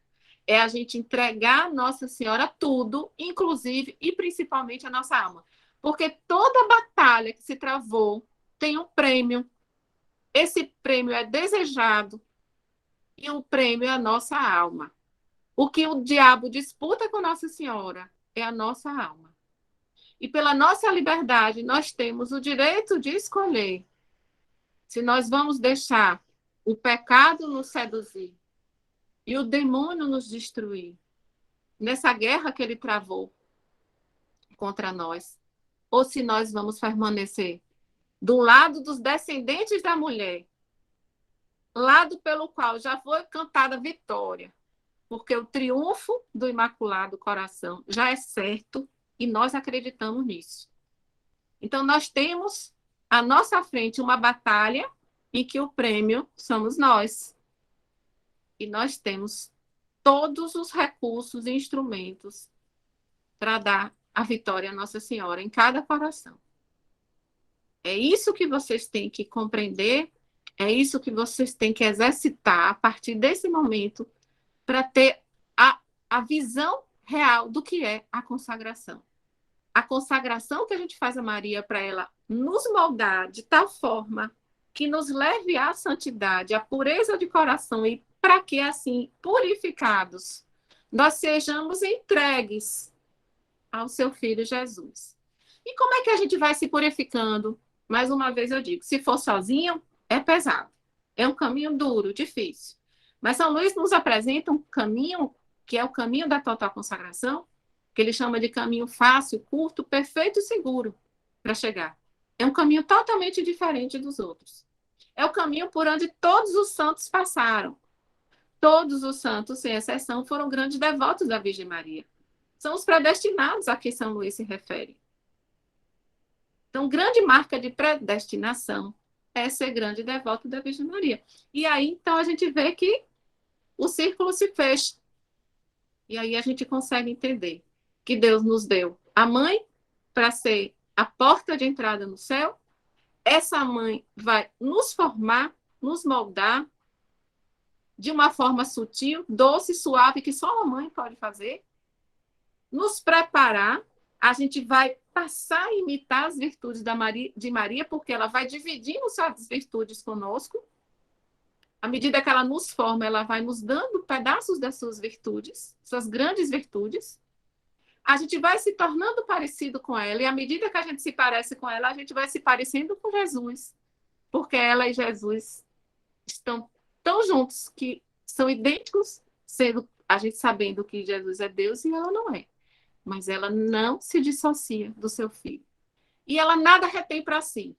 É a gente entregar a Nossa Senhora tudo, inclusive e principalmente a nossa alma. Porque toda batalha que se travou tem um prêmio. Esse prêmio é desejado e o prêmio é a nossa alma. O que o diabo disputa com Nossa Senhora é a nossa alma. E pela nossa liberdade, nós temos o direito de escolher se nós vamos deixar o pecado nos seduzir e o demônio nos destruir nessa guerra que ele travou contra nós, ou se nós vamos permanecer do lado dos descendentes da mulher, lado pelo qual já foi cantada vitória, porque o triunfo do Imaculado Coração já é certo e nós acreditamos nisso. Então, nós temos à nossa frente uma batalha em que o prêmio somos nós. E nós temos todos os recursos e instrumentos para dar a vitória a Nossa Senhora em cada coração. É isso que vocês têm que compreender, é isso que vocês têm que exercitar a partir desse momento para ter a visão real do que é a consagração. A consagração que a gente faz a Maria para ela nos moldar de tal forma que nos leve à santidade, à pureza de coração e para que, assim, purificados, nós sejamos entregues ao seu Filho Jesus. E como é que a gente vai se purificando? Mais uma vez eu digo, se for sozinho, é pesado. É um caminho duro, difícil. Mas São Luís nos apresenta um caminho que é o caminho da total consagração, que ele chama de caminho fácil, curto, perfeito e seguro para chegar. É um caminho totalmente diferente dos outros. É o caminho por onde todos os santos passaram. Todos os santos, sem exceção, foram grandes devotos da Virgem Maria. São os predestinados a que São Luís se refere. Então, grande marca de predestinação é ser grande devoto da Virgem Maria. E aí, então, a gente vê que o círculo se fecha. E aí a gente consegue entender que Deus nos deu a mãe para ser a porta de entrada no céu. Essa mãe vai nos formar, nos moldar de uma forma sutil, doce, suave, que só a mãe pode fazer. Nos preparar, a gente vai passar a imitar as virtudes de Maria, porque ela vai dividindo suas virtudes conosco. À medida que ela nos forma, ela vai nos dando pedaços das suas virtudes, suas grandes virtudes. A gente vai se tornando parecido com ela, e à medida que a gente se parece com ela, a gente vai se parecendo com Jesus, porque ela e Jesus estão tão juntos que são idênticos, sendo a gente sabendo que Jesus é Deus e ela não é. Mas ela não se dissocia do seu filho. E ela nada retém para si.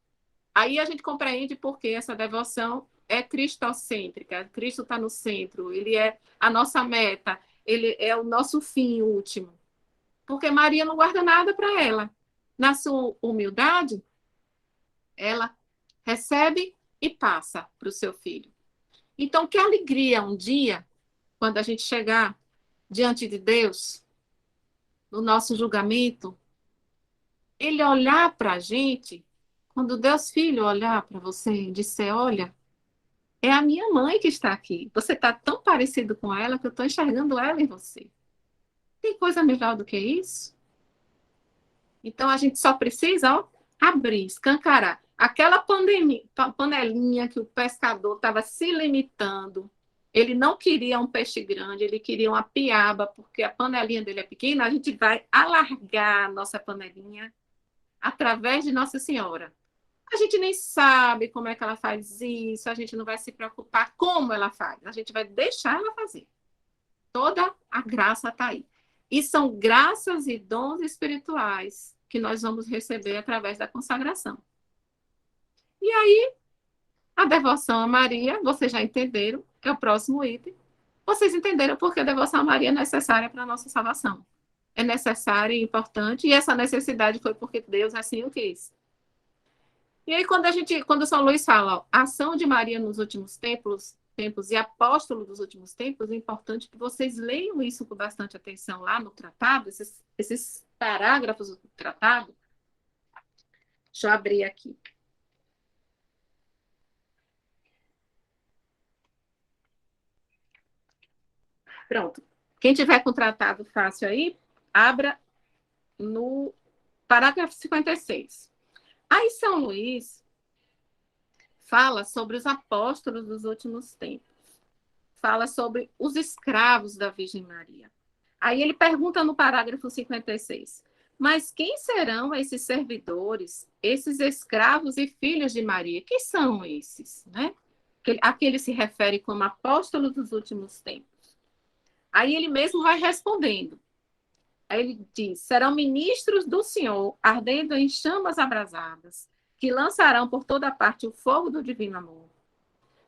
Aí a gente compreende por que essa devoção é cristocêntrica. Cristo está no centro, ele é a nossa meta, ele é o nosso fim último. Porque Maria não guarda nada para ela. Na sua humildade, ela recebe e passa para o seu filho. Então, que alegria um dia, quando a gente chegar diante de Deus, no nosso julgamento, ele olhar para a gente, quando Deus Filho olhar para você e disser, olha, é a minha mãe que está aqui. Você está tão parecido com ela que eu estou enxergando ela em você. Tem coisa melhor do que isso? Então, a gente só precisa abrir, escancarar. Aquela panelinha que o pescador estava se limitando, ele não queria um peixe grande, ele queria uma piaba, porque a panelinha dele é pequena, a gente vai alargar a nossa panelinha através de Nossa Senhora. A gente nem sabe como é que ela faz isso, a gente não vai se preocupar como ela faz, a gente vai deixar ela fazer. Toda a graça está aí. E são graças e dons espirituais que nós vamos receber através da consagração. E aí, a devoção a Maria, vocês já entenderam, é o próximo item. Vocês entenderam porque a devoção a Maria é necessária para a nossa salvação. É necessária e importante, e essa necessidade foi porque Deus assim o quis. E aí, quando São Luís fala, ó, ação de Maria nos últimos tempos e apóstolo dos últimos tempos, é importante que vocês leiam isso com bastante atenção lá no tratado, esses parágrafos do tratado, Deixa eu abrir aqui. Pronto. Quem tiver com o tratado fácil aí, abra no parágrafo 56. Aí São Luís fala sobre os apóstolos dos últimos tempos. Fala sobre os escravos da Virgem Maria. Aí ele pergunta no parágrafo 56, mas quem serão esses servidores, esses escravos e filhos de Maria? Quem são esses, né? A que ele se refere como apóstolos dos últimos tempos. Aí ele mesmo vai respondendo. Aí ele diz, serão ministros do Senhor, ardendo em chamas abrasadas, que lançarão por toda parte o fogo do divino amor.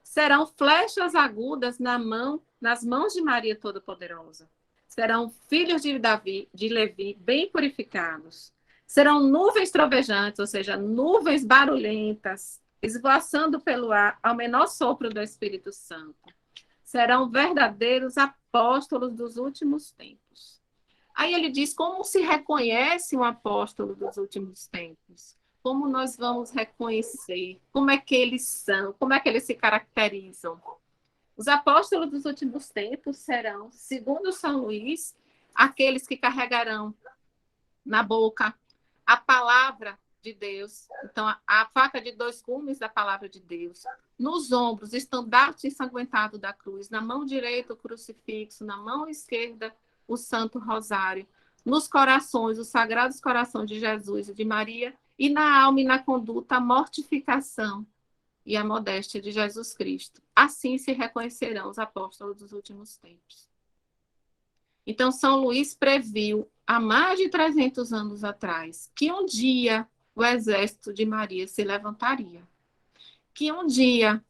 Serão flechas agudas nas mãos de Maria Todo-Poderosa. Serão filhos de Davi, de Levi, bem purificados. Serão nuvens trovejantes, ou seja, nuvens barulhentas, esvoaçando pelo ar ao menor sopro do Espírito Santo. Serão verdadeiros apóstolos dos últimos tempos. Aí ele diz como se reconhece um apóstolo dos últimos tempos. Como nós vamos reconhecer? Como é que eles são? Como é que eles se caracterizam? Os apóstolos dos últimos tempos serão, segundo São Luís, aqueles que carregarão na boca a palavra de Deus. Então, a faca de 2 gumes da palavra de Deus. Nos ombros, o estandarte ensanguentado da cruz. Na mão direita, o crucifixo. Na mão esquerda, o Santo Rosário. Nos corações, os sagrados corações de Jesus e de Maria. E na alma e na conduta, a mortificação e a modéstia de Jesus Cristo. Assim se reconhecerão os apóstolos dos últimos tempos. Então, São Luís previu, há mais de 300 anos atrás, que um dia o exército de Maria se levantaria. Que um dia,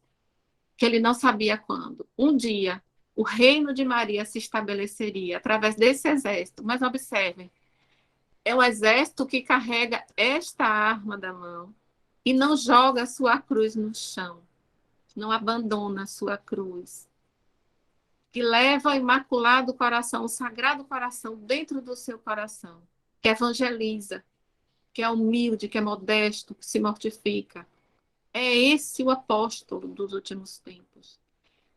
que ele não sabia quando, um dia o reino de Maria se estabeleceria através desse exército. Mas observem, é um exército que carrega esta arma da mão e não joga a sua cruz no chão, não abandona a sua cruz, que leva o imaculado coração, o sagrado coração dentro do seu coração, que evangeliza, que é humilde, que é modesto, que se mortifica. É esse o apóstolo dos últimos tempos.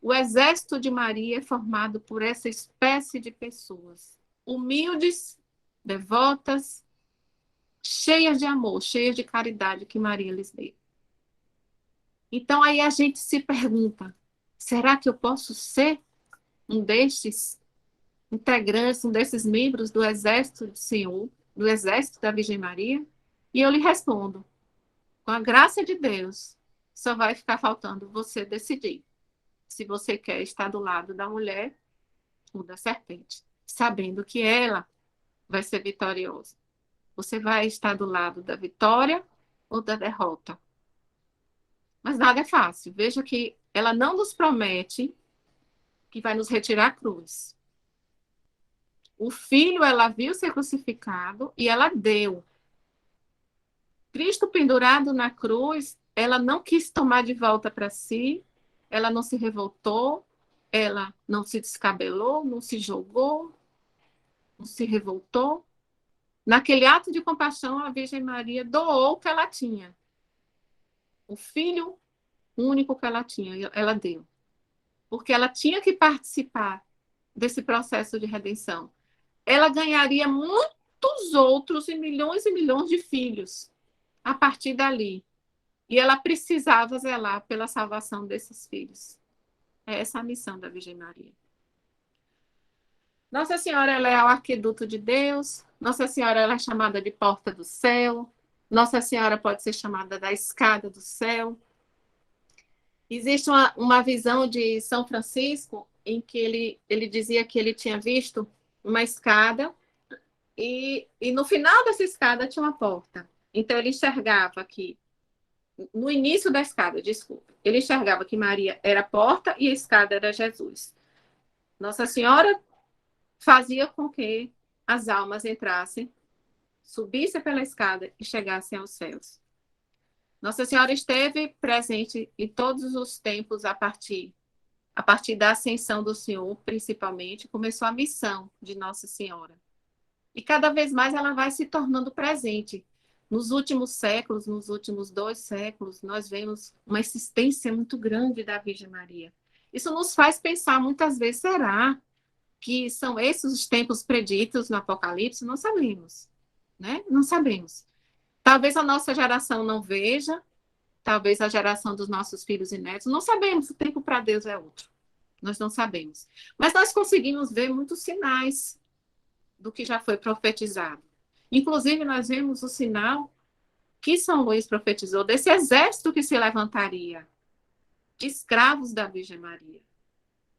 O exército de Maria é formado por essa espécie de pessoas, humildes, devotas, cheias de amor, cheias de caridade que Maria lhes deu. Então aí a gente se pergunta, será que eu posso ser um destes integrantes, um desses membros do exército do Senhor, do exército da Virgem Maria? E eu lhe respondo, com a graça de Deus, só vai ficar faltando você decidir se você quer estar do lado da mulher ou da serpente, sabendo que ela vai ser vitoriosa. Você vai estar do lado da vitória ou da derrota? Mas nada é fácil. Veja que ela não nos promete que vai nos retirar a cruz. O filho, ela viu ser crucificado e ela deu. Cristo pendurado na cruz, ela não quis tomar de volta para si, ela não se revoltou, ela não se descabelou, não se jogou, não se revoltou. Naquele ato de compaixão, a Virgem Maria doou o que ela tinha. O filho único que ela tinha, ela deu. Porque ela tinha que participar desse processo de redenção. Ela ganharia muitos outros e milhões de filhos a partir dali. E ela precisava zelar pela salvação desses filhos. É essa a missão da Virgem Maria. Nossa Senhora, ela é o arqueduto de Deus. Nossa Senhora, ela é chamada de porta do céu. Nossa Senhora pode ser chamada da escada do céu. Existe uma visão de São Francisco em que ele dizia que ele tinha visto uma escada e no final dessa escada tinha uma porta. Então ele enxergava que, no início da escada, desculpa, ele enxergava que Maria era a porta e a escada era Jesus. Nossa Senhora fazia com que as almas entrassem, subissem pela escada e chegassem aos céus. Nossa Senhora esteve presente em todos os tempos a partir da ascensão do Senhor, principalmente, começou a missão de Nossa Senhora. E cada vez mais ela vai se tornando presente. Nos últimos séculos, nos últimos 2 séculos, nós vemos uma insistência muito grande da Virgem Maria. Isso nos faz pensar muitas vezes, será que são esses os tempos preditos no Apocalipse? Não sabemos, né? Não sabemos. Talvez a nossa geração não veja, talvez a geração dos nossos filhos e netos, não sabemos, o tempo para Deus é outro. Nós não sabemos. Mas nós conseguimos ver muitos sinais do que já foi profetizado. Inclusive, nós vemos o sinal que São Luís profetizou desse exército que se levantaria, de escravos da Virgem Maria.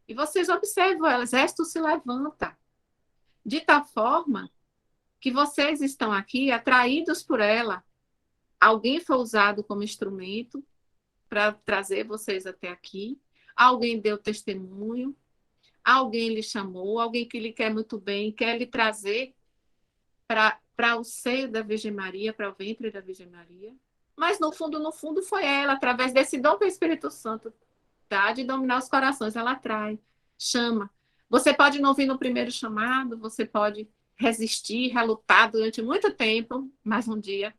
E vocês observam, o exército se levanta de tal forma que vocês estão aqui atraídos por ela. Alguém foi usado como instrumento para trazer vocês até aqui. Alguém deu testemunho. Alguém lhe chamou. Alguém que lhe quer muito bem, quer lhe trazer para o seio da Virgem Maria, para o ventre da Virgem Maria. Mas, no fundo, foi ela, através desse dom que o Espírito Santo dá de dominar os corações. Ela atrai, chama. Você pode não vir no primeiro chamado, você pode resistir, relutar durante muito tempo, mas um dia,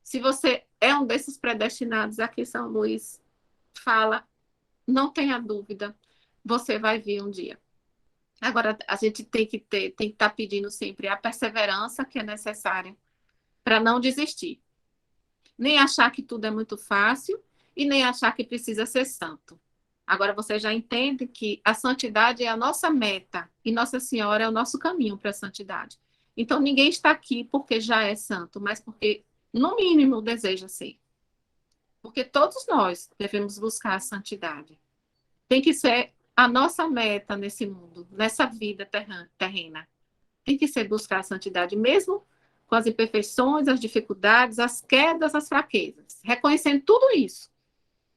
se você é um desses predestinados, aqui São Luís fala, não tenha dúvida, você vai vir um dia. Agora, a gente tem que estar pedindo sempre a perseverança que é necessária para não desistir. Nem achar que tudo é muito fácil e nem achar que precisa ser santo. Agora, você já entende que a santidade é a nossa meta e Nossa Senhora é o nosso caminho para a santidade. Então, ninguém está aqui porque já é santo, mas porque, no mínimo, deseja ser. Porque todos nós devemos buscar a santidade. Tem que ser a nossa meta nesse mundo, nessa vida terrena. Tem que ser buscar a santidade, mesmo com as imperfeições, as dificuldades, as quedas, as fraquezas. Reconhecendo tudo isso.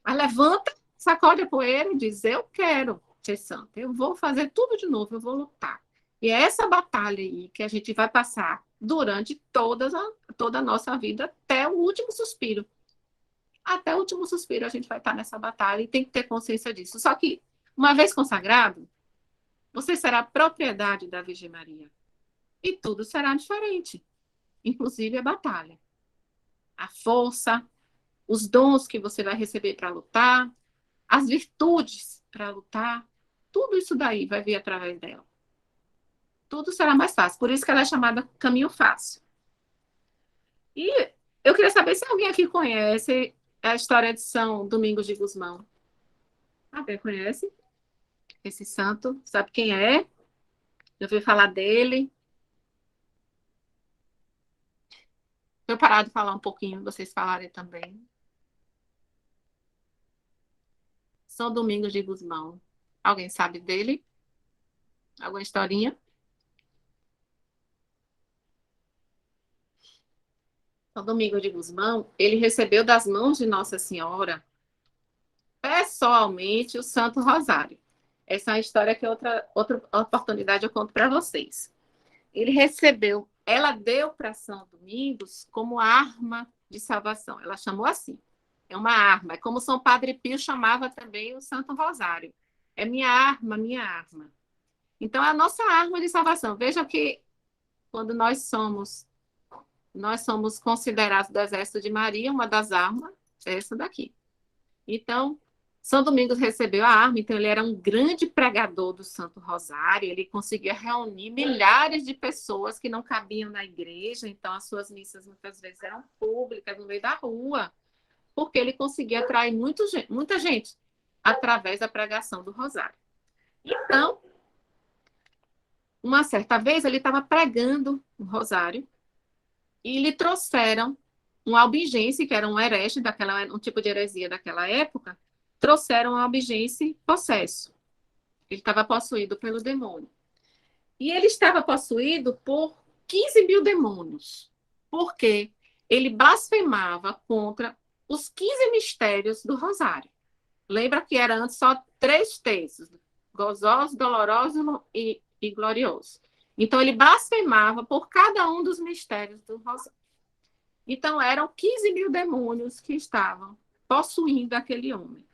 Mas levanta, sacode a poeira e diz, eu quero ser santa. Eu vou fazer tudo de novo, eu vou lutar. E é essa batalha aí que a gente vai passar durante toda a nossa vida, até o último suspiro. Até o último suspiro a gente vai estar nessa batalha e tem que ter consciência disso. Só que, uma vez consagrado, você será propriedade da Virgem Maria. E tudo será diferente. Inclusive a batalha. A força, os dons que você vai receber para lutar, as virtudes para lutar, tudo isso daí vai vir através dela. Tudo será mais fácil. Por isso que ela é chamada caminho fácil. E eu queria saber se alguém aqui conhece a história de São Domingos de Gusmão. Alguém conhece esse santo? Sabe quem é? Já ouviu falar dele? Eu parar de falar um pouquinho, vocês falarem também. São Domingos de Gusmão. Alguém sabe dele? Alguma historinha? São Domingos de Gusmão, ele recebeu das mãos de Nossa Senhora, pessoalmente, o Santo Rosário. Essa é uma história que outra oportunidade eu conto para vocês. Ele recebeu, ela deu para São Domingos como arma de salvação. Ela chamou assim. É uma arma. É como São Padre Pio chamava também o Santo Rosário. É minha arma, minha arma. Então, é a nossa arma de salvação. Veja que quando nós somos considerados do Exército de Maria, uma das armas é essa daqui. Então, São Domingos recebeu a arma, então ele era um grande pregador do Santo Rosário, ele conseguia reunir milhares de pessoas que não cabiam na igreja, então as suas missas muitas vezes eram públicas, no meio da rua, porque ele conseguia atrair muita gente através da pregação do Rosário. Então, uma certa vez ele estava pregando o Rosário e lhe trouxeram um albigense, que era um herege, um tipo de heresia daquela época, trouxeram um albigense possesso. Ele estava possuído pelo demônio. E ele estava possuído por 15 mil demônios, porque ele blasfemava contra os 15 mistérios do Rosário. Lembra que era antes só 3 terços, gozosos, dolorosos e gloriosos. Então, ele blasfemava por cada um dos mistérios do Rosário. Então, eram 15 mil demônios que estavam possuindo aquele homem.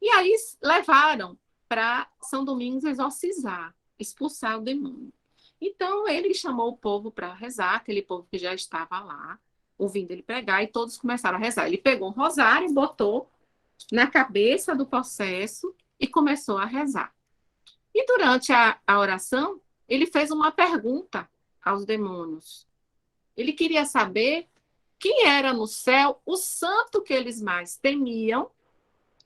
E aí, levaram para São Domingos exorcizar, expulsar o demônio. Então, ele chamou o povo para rezar, aquele povo que já estava lá, ouvindo ele pregar, e todos começaram a rezar. Ele pegou um rosário, botou na cabeça do possesso e começou a rezar. E durante a oração, ele fez uma pergunta aos demônios. Ele queria saber quem era no céu o santo que eles mais temiam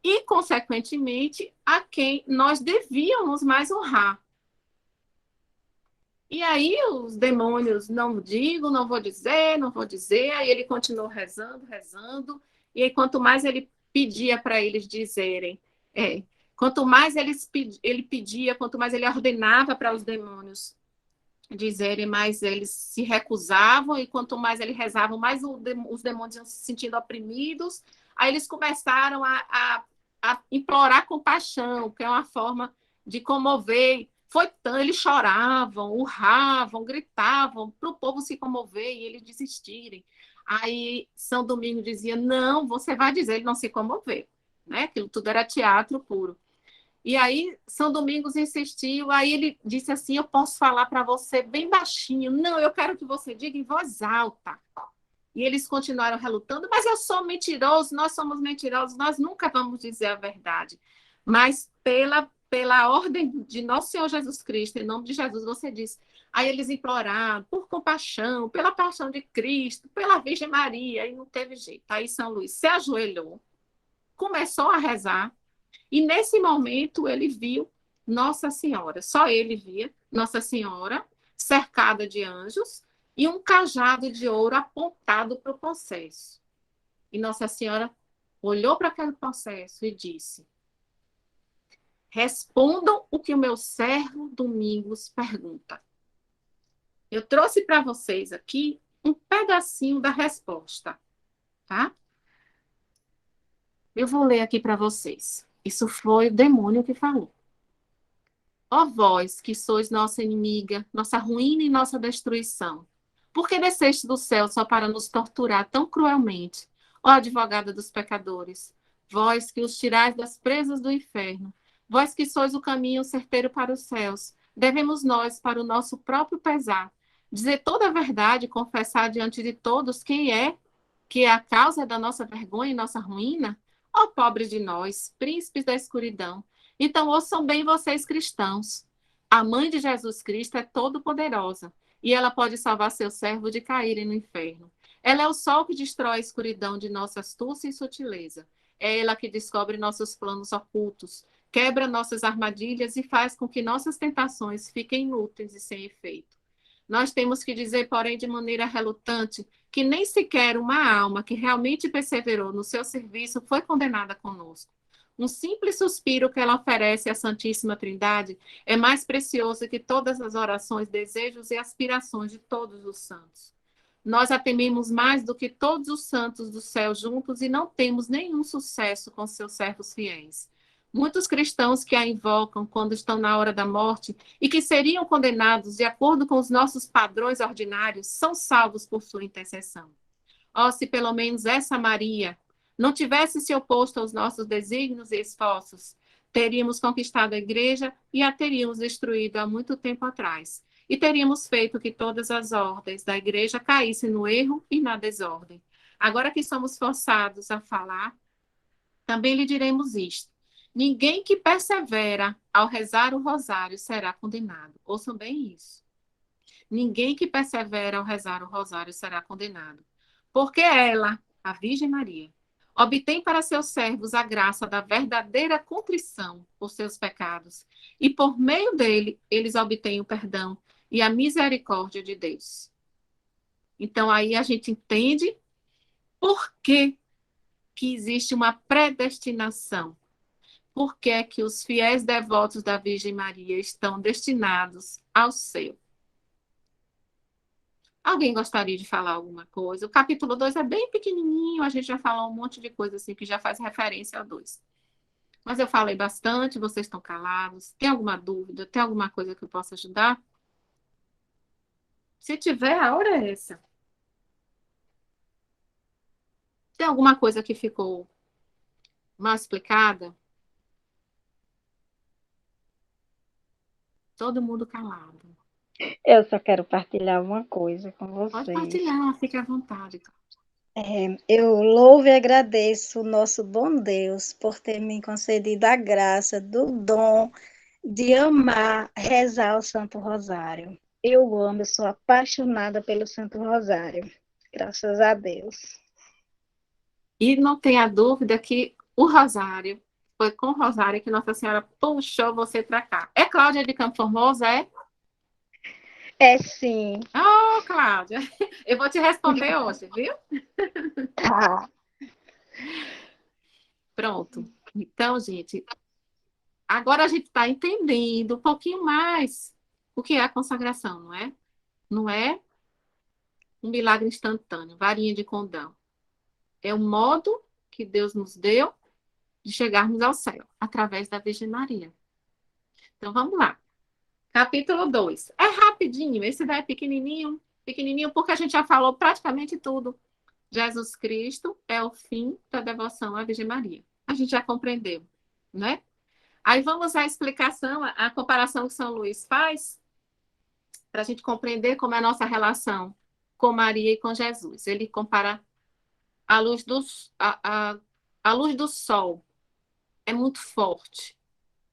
e, consequentemente, a quem nós devíamos mais honrar. E aí os demônios, não digo, não vou dizer, não vou dizer. Aí ele continuou rezando, rezando. E aí, quanto mais ele pedia para eles dizerem, quanto mais ele pedia, quanto mais ele ordenava para os demônios dizerem, mais eles se recusavam. E quanto mais ele rezava, mais os demônios iam se sentindo oprimidos. Aí eles começaram a implorar compaixão, que é uma forma de comover. Eles choravam, urravam, gritavam para o povo se comover e eles desistirem. Aí São Domingos dizia, não, você vai dizer, ele não se comoveu. Né? Aquilo tudo era teatro puro. E aí São Domingos insistiu, aí ele disse assim, eu posso falar para você bem baixinho. Não, eu quero que você diga em voz alta. E eles continuaram relutando, mas eu sou mentiroso, nós somos mentirosos, nós nunca vamos dizer a verdade. Mas pela ordem de nosso Senhor Jesus Cristo, em nome de Jesus, você diz. Aí eles imploraram por compaixão, pela paixão de Cristo, pela Virgem Maria, e não teve jeito. Aí São Luís se ajoelhou, começou a rezar, e nesse momento ele viu Nossa Senhora. Só ele via Nossa Senhora, cercada de anjos, e um cajado de ouro apontado para o possesso. E Nossa Senhora olhou para aquele possesso e disse, respondam o que o meu servo Domingos pergunta. Eu trouxe para vocês aqui um pedacinho da resposta, tá? Eu vou ler aqui para vocês. Isso foi o demônio que falou. Ó vós, que sois nossa inimiga, nossa ruína e nossa destruição, por que desceste do céu só para nos torturar tão cruelmente? Ó advogada dos pecadores, vós que os tirais das presas do inferno, vós que sois o caminho certeiro para os céus, devemos nós, para o nosso próprio pesar, dizer toda a verdade e confessar diante de todos que é a causa da nossa vergonha e nossa ruína? Ó pobres de nós, príncipes da escuridão, então ouçam bem vocês cristãos. A mãe de Jesus Cristo é todo-poderosa, e ela pode salvar seu servo de caírem no inferno. Ela é o sol que destrói a escuridão de nossa astúcia e sutileza. É ela que descobre nossos planos ocultos, quebra nossas armadilhas e faz com que nossas tentações fiquem inúteis e sem efeito. Nós temos que dizer, porém, de maneira relutante, que nem sequer uma alma que realmente perseverou no seu serviço foi condenada conosco. Um simples suspiro que ela oferece à Santíssima Trindade é mais precioso que todas as orações, desejos e aspirações de todos os santos. Nós a tememos mais do que todos os santos do céu juntos e não temos nenhum sucesso com seus servos fiéis. Muitos cristãos que a invocam quando estão na hora da morte e que seriam condenados de acordo com os nossos padrões ordinários são salvos por sua intercessão. Ó, se pelo menos essa Maria não tivesse se oposto aos nossos desígnios e esforços, teríamos conquistado a igreja e a teríamos destruído há muito tempo atrás. E teríamos feito que todas as ordens da igreja caíssem no erro e na desordem. Agora que somos forçados a falar, também lhe diremos isto. Ninguém que persevera ao rezar o rosário será condenado. Ouçam bem isso. Ninguém que persevera ao rezar o rosário será condenado. Porque ela, a Virgem Maria, obtém para seus servos a graça da verdadeira contrição por seus pecados, e por meio dele eles obtêm o perdão e a misericórdia de Deus. Então aí a gente entende por que existe uma predestinação. Por que os fiéis devotos da Virgem Maria estão destinados ao céu. Alguém gostaria de falar alguma coisa? O capítulo 2 é bem pequenininho, a gente já falou um monte de coisa assim que já faz referência ao 2. Mas eu falei bastante, vocês estão calados. Tem alguma dúvida? Tem alguma coisa que eu possa ajudar? Se tiver, a hora é essa. Tem alguma coisa que ficou mal explicada? Todo mundo calado. Eu só quero partilhar uma coisa com Pode vocês. partilhar, fique à vontade. Eu louvo e agradeço o nosso bom Deus por ter me concedido a graça do dom de amar rezar o Santo Rosário. Eu amo, eu sou apaixonada pelo Santo Rosário. Graças a Deus. E não tenha dúvida que o Rosário, foi com o Rosário que Nossa Senhora puxou você para cá. É Cláudia de Campo Formoso, é? É sim. Oh, Cláudia, eu vou te responder hoje, viu? Ah, Pronto. Então, gente, agora a gente está entendendo um pouquinho mais o que é a consagração, não é? Não é um milagre instantâneo, varinha de condão. É o modo que Deus nos deu de chegarmos ao céu, através da Virgem Maria. Então, vamos lá. Capítulo 2. É rapidinho, esse daí é pequenininho, pequenininho, porque a gente já falou praticamente tudo. Jesus Cristo é o fim da devoção à Virgem Maria. A gente já compreendeu, né? Aí vamos à explicação, a comparação que São Luís faz, para a gente compreender como é a nossa relação com Maria e com Jesus. Ele compara a luz a luz do sol é muito forte,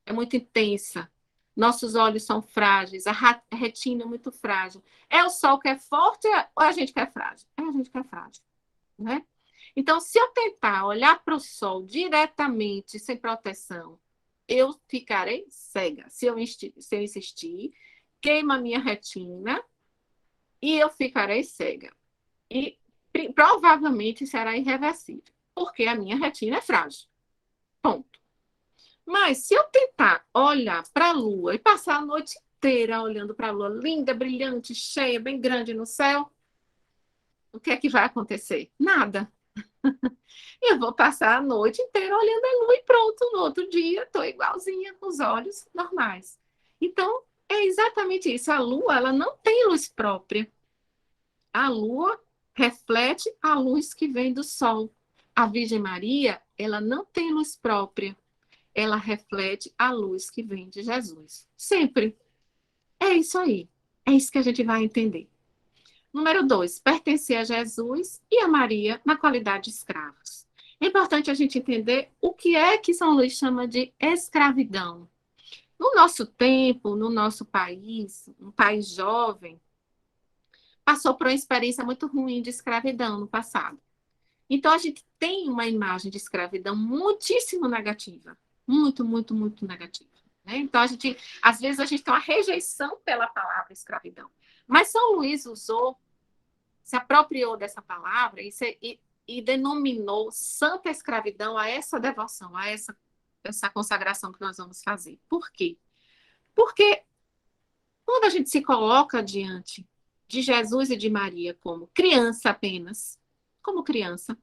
é muito intensa. Nossos olhos são frágeis, a retina é muito frágil. É o sol que é forte ou a gente que é frágil? É a gente que é frágil, né? Então, se eu tentar olhar para o sol diretamente, sem proteção, eu ficarei cega. Se eu insistir, queima a minha retina e eu ficarei cega. E provavelmente será irreversível, porque a minha retina é frágil. Ponto. Mas se eu tentar olhar para a Lua e passar a noite inteira olhando para a Lua, linda, brilhante, cheia, bem grande no céu, o que é que vai acontecer? Nada. Eu vou passar a noite inteira olhando a Lua e pronto, no outro dia estou igualzinha com os olhos normais. Então, é exatamente isso. A Lua, ela não tem luz própria. A Lua reflete a luz que vem do Sol. A Virgem Maria, ela não tem luz própria. Ela reflete a luz que vem de Jesus. Sempre. É isso aí. É isso que a gente vai entender. Número 2, pertencer a Jesus e a Maria na qualidade de escravos. É importante a gente entender o que é que São Luís chama de escravidão. No nosso tempo, no nosso país, um país jovem, passou por uma experiência muito ruim de escravidão no passado. Então, a gente tem uma imagem de escravidão muitíssimo negativa. Muito, muito, muito negativa. Né? Então, às vezes, a gente tem uma rejeição pela palavra escravidão. Mas São Luís se apropriou dessa palavra e denominou santa escravidão a essa devoção, a essa consagração que nós vamos fazer. Por quê? Porque quando a gente se coloca diante de Jesus e de Maria como criança apenas, como criança,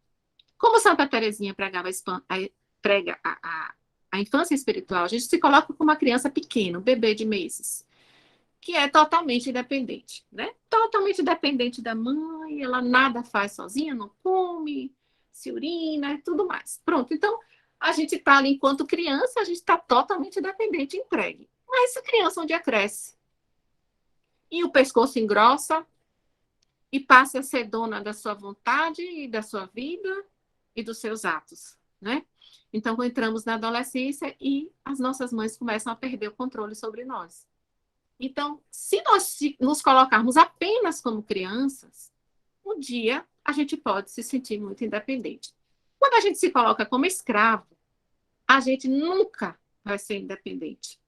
como Santa Teresinha prega a infância espiritual, a gente se coloca como uma criança pequena, um bebê de meses, que é totalmente independente, né? Totalmente dependente da mãe, ela nada faz sozinha, não come, se urina e tudo mais. Pronto, então a gente está ali enquanto criança, a gente está totalmente dependente, entregue. Mas essa criança um dia cresce e o pescoço engrossa e passa a ser dona da sua vontade e da sua vida e dos seus atos, né? Então, entramos na adolescência e as nossas mães começam a perder o controle sobre nós. Então, se nós nos colocarmos apenas como crianças, um dia a gente pode se sentir muito independente. Quando a gente se coloca como escravo, a gente nunca vai ser independente.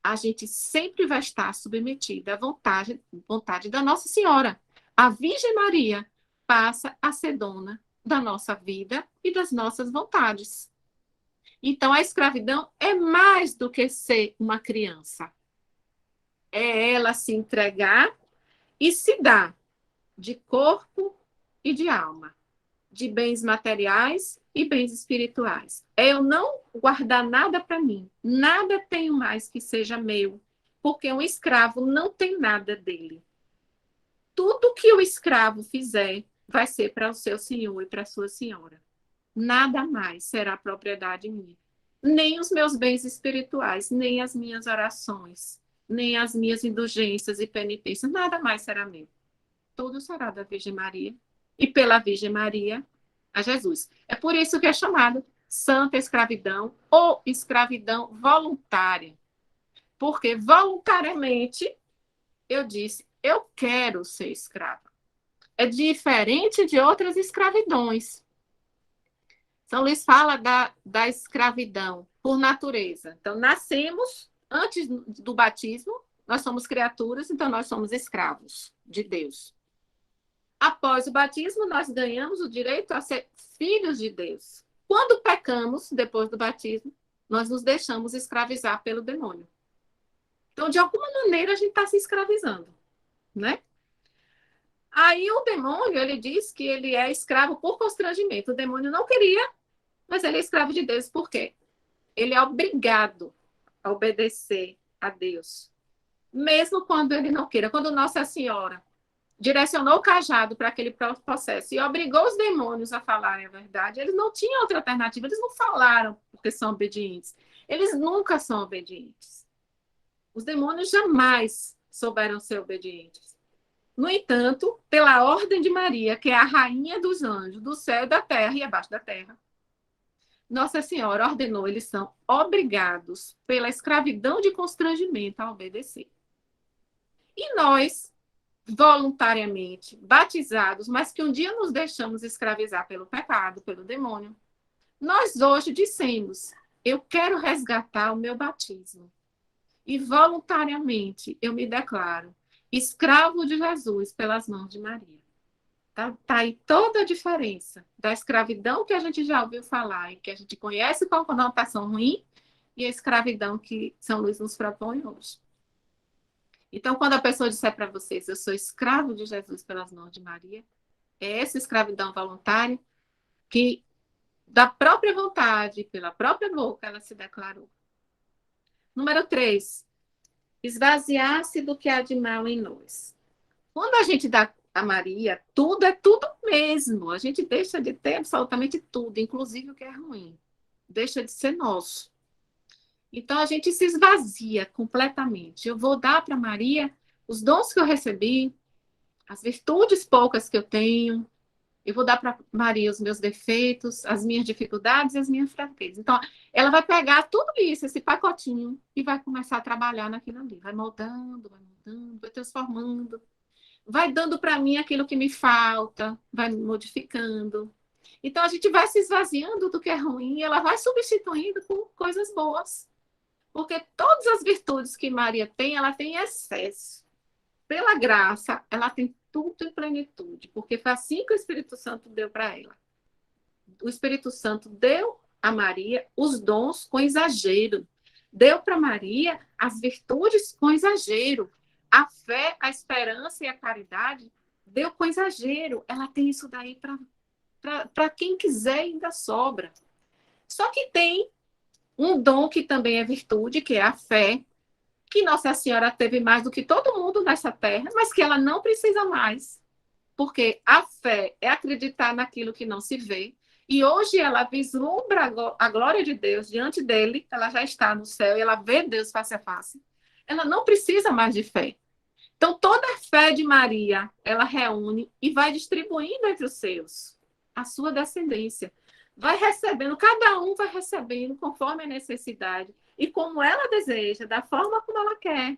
A gente sempre vai estar submetida à vontade da Nossa Senhora. A Virgem Maria passa a ser dona da nossa vida e das nossas vontades. Então, a escravidão é mais do que ser uma criança. É ela se entregar e se dar de corpo e de alma, de bens materiais e bens espirituais. É eu não guardar nada para mim, nada tenho mais que seja meu, porque um escravo não tem nada dele. Tudo que o escravo fizer vai ser para o seu senhor e para a sua senhora. Nada mais será propriedade minha. Nem os meus bens espirituais, nem as minhas orações, nem as minhas indulgências e penitências, nada mais será meu. Tudo será da Virgem Maria e pela Virgem Maria a Jesus. É por isso que é chamado santa escravidão ou escravidão voluntária. Porque voluntariamente eu disse, eu quero ser escrava. É diferente de outras escravidões. São Luís fala da escravidão por natureza. Então, nascemos antes do batismo, nós somos criaturas, então nós somos escravos de Deus. Após o batismo, nós ganhamos o direito a ser filhos de Deus. Quando pecamos, depois do batismo, nós nos deixamos escravizar pelo demônio. Então, de alguma maneira, a gente está se escravizando, né? Aí o demônio, ele diz que ele é escravo por constrangimento. O demônio não queria, mas ele é escravo de Deus. Por quê? Ele é obrigado a obedecer a Deus. Mesmo quando ele não queira. Quando Nossa Senhora direcionou o cajado para aquele processo e obrigou os demônios a falarem a verdade, eles não tinham outra alternativa. Eles não falaram porque são obedientes. Eles nunca são obedientes. Os demônios jamais souberam ser obedientes. No entanto, pela ordem de Maria, que é a rainha dos anjos, do céu e da terra e abaixo da terra, Nossa Senhora ordenou, eles são obrigados pela escravidão de constrangimento a obedecer. E nós, voluntariamente, batizados, mas que um dia nos deixamos escravizar pelo pecado, pelo demônio, nós hoje dissemos, eu quero resgatar o meu batismo. E voluntariamente eu me declaro escravo de Jesus pelas mãos de Maria. Tá aí toda a diferença da escravidão que a gente já ouviu falar e que a gente conhece com conotação ruim e a escravidão que São Luís nos propõe hoje. Então, quando a pessoa disser para vocês, eu sou escravo de Jesus pelas mãos de Maria, é essa escravidão voluntária que, da própria vontade, pela própria boca, ela se declarou. Número 3, esvaziar-se do que há de mal em nós. Quando a gente dá a Maria, tudo é tudo mesmo. A gente deixa de ter absolutamente tudo, inclusive o que é ruim. Deixa de ser nosso. Então, a gente se esvazia completamente. Eu vou dar para Maria os dons que eu recebi, as virtudes poucas que eu tenho. Eu vou dar para Maria os meus defeitos, as minhas dificuldades e as minhas fraquezas. Então, ela vai pegar tudo isso, esse pacotinho, e vai começar a trabalhar naquilo ali. Vai moldando, vai transformando. Vai dando para mim aquilo que me falta, vai modificando. Então, a gente vai se esvaziando do que é ruim e ela vai substituindo por coisas boas. Porque todas as virtudes que Maria tem, ela tem em excesso. Pela graça, ela tem tudo em plenitude, porque foi assim que o Espírito Santo deu para ela. O Espírito Santo deu a Maria os dons com exagero. Deu para Maria as virtudes com exagero. A fé, a esperança e a caridade deu com exagero. Ela tem isso daí para quem quiser, ainda sobra. Só que tem um dom que também é virtude, que é a fé, que Nossa Senhora teve mais do que todo mundo nessa terra, mas que ela não precisa mais. Porque a fé é acreditar naquilo que não se vê. E hoje ela vislumbra a glória de Deus diante dele, ela já está no céu e ela vê Deus face a face. Ela não precisa mais de fé. Então, toda a fé de Maria, ela reúne e vai distribuindo entre os seus, a sua descendência. Vai recebendo, cada um vai recebendo conforme a necessidade e como ela deseja, da forma como ela quer.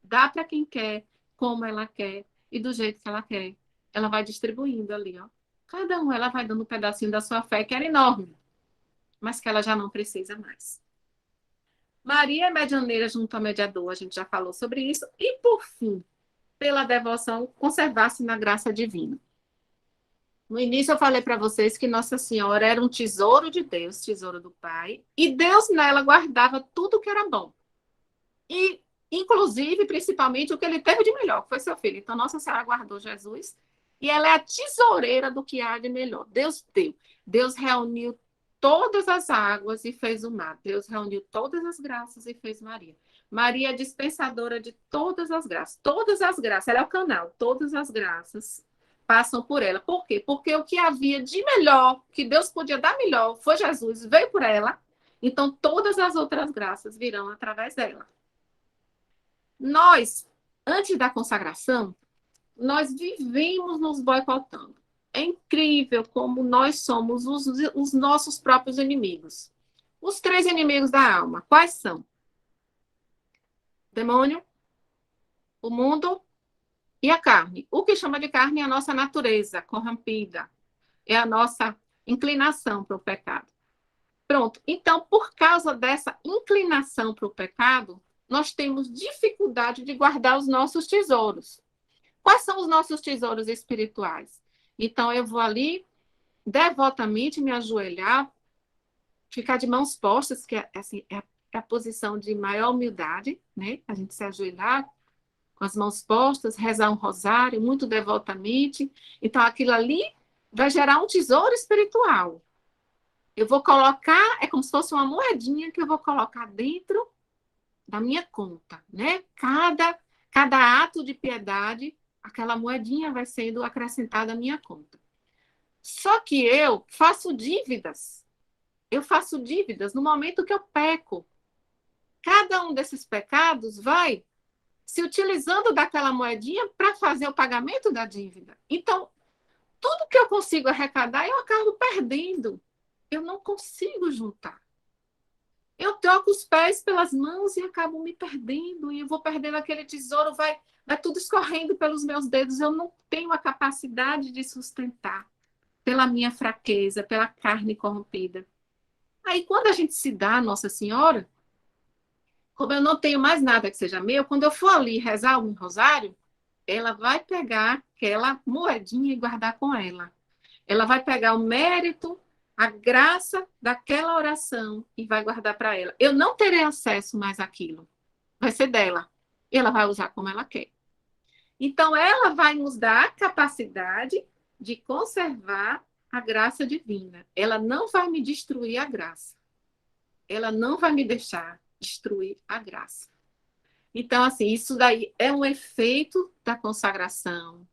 Dá para quem quer, como ela quer e do jeito que ela quer. Ela vai distribuindo ali, ó. Cada um, ela vai dando um pedacinho da sua fé, que era enorme, mas que ela já não precisa mais. Maria é medianeira junto ao mediador, a gente já falou sobre isso. E, por fim, pela devoção, conservar-se na graça divina. No início eu falei para vocês que Nossa Senhora era um tesouro de Deus, tesouro do Pai, e Deus nela guardava tudo que era bom. E, inclusive, principalmente, o que ele teve de melhor, que foi seu filho. Então, Nossa Senhora guardou Jesus, e ela é a tesoureira do que há de melhor. Deus deu. Deus reuniu todas as águas e fez o mar. Deus reuniu todas as graças e fez Maria. Maria é dispensadora de todas as graças. Todas as graças. Ela é o canal. Todas as graças passam por ela. Por quê? Porque o que havia de melhor, que Deus podia dar melhor, foi Jesus, veio por ela. Então, todas as outras graças virão através dela. Nós, antes da consagração, nós vivemos nos boicotando. É incrível como nós somos os nossos próprios inimigos. Os 3 inimigos da alma, quais são? O demônio, o mundo e a carne. O que chama de carne é a nossa natureza corrompida, é a nossa inclinação para o pecado. Pronto. Então, por causa dessa inclinação para o pecado, nós temos dificuldade de guardar os nossos tesouros. Quais são os nossos tesouros espirituais? Então, eu vou ali, devotamente, me ajoelhar, ficar de mãos postas, que é, assim, é a posição de maior humildade, né? A gente se ajoelhar com as mãos postas, rezar um rosário muito devotamente. Então, aquilo ali vai gerar um tesouro espiritual. Eu vou colocar, é como se fosse uma moedinha que eu vou colocar dentro da minha conta, né? Cada ato de piedade, aquela moedinha vai sendo acrescentada à minha conta. Só que eu faço dívidas. Eu faço dívidas no momento que eu peco. Cada um desses pecados vai se utilizando daquela moedinha para fazer o pagamento da dívida. Então, tudo que eu consigo arrecadar, eu acabo perdendo. Eu não consigo juntar. Eu troco os pés pelas mãos e acabo me perdendo. E eu vou perdendo aquele tesouro, vai tudo escorrendo pelos meus dedos. Eu não tenho a capacidade de sustentar pela minha fraqueza, pela carne corrompida. Aí, quando a gente se dá a Nossa Senhora, como eu não tenho mais nada que seja meu, quando eu for ali rezar um rosário, ela vai pegar aquela moedinha e guardar com ela. Ela vai pegar o mérito, a graça daquela oração e vai guardar para ela. Eu não terei acesso mais àquilo. Vai ser dela. E ela vai usar como ela quer. Então, ela vai nos dar a capacidade de conservar a graça divina. Ela não vai me destruir a graça. Ela não vai me deixar destruir a graça. Então, assim, isso daí é um efeito da consagração,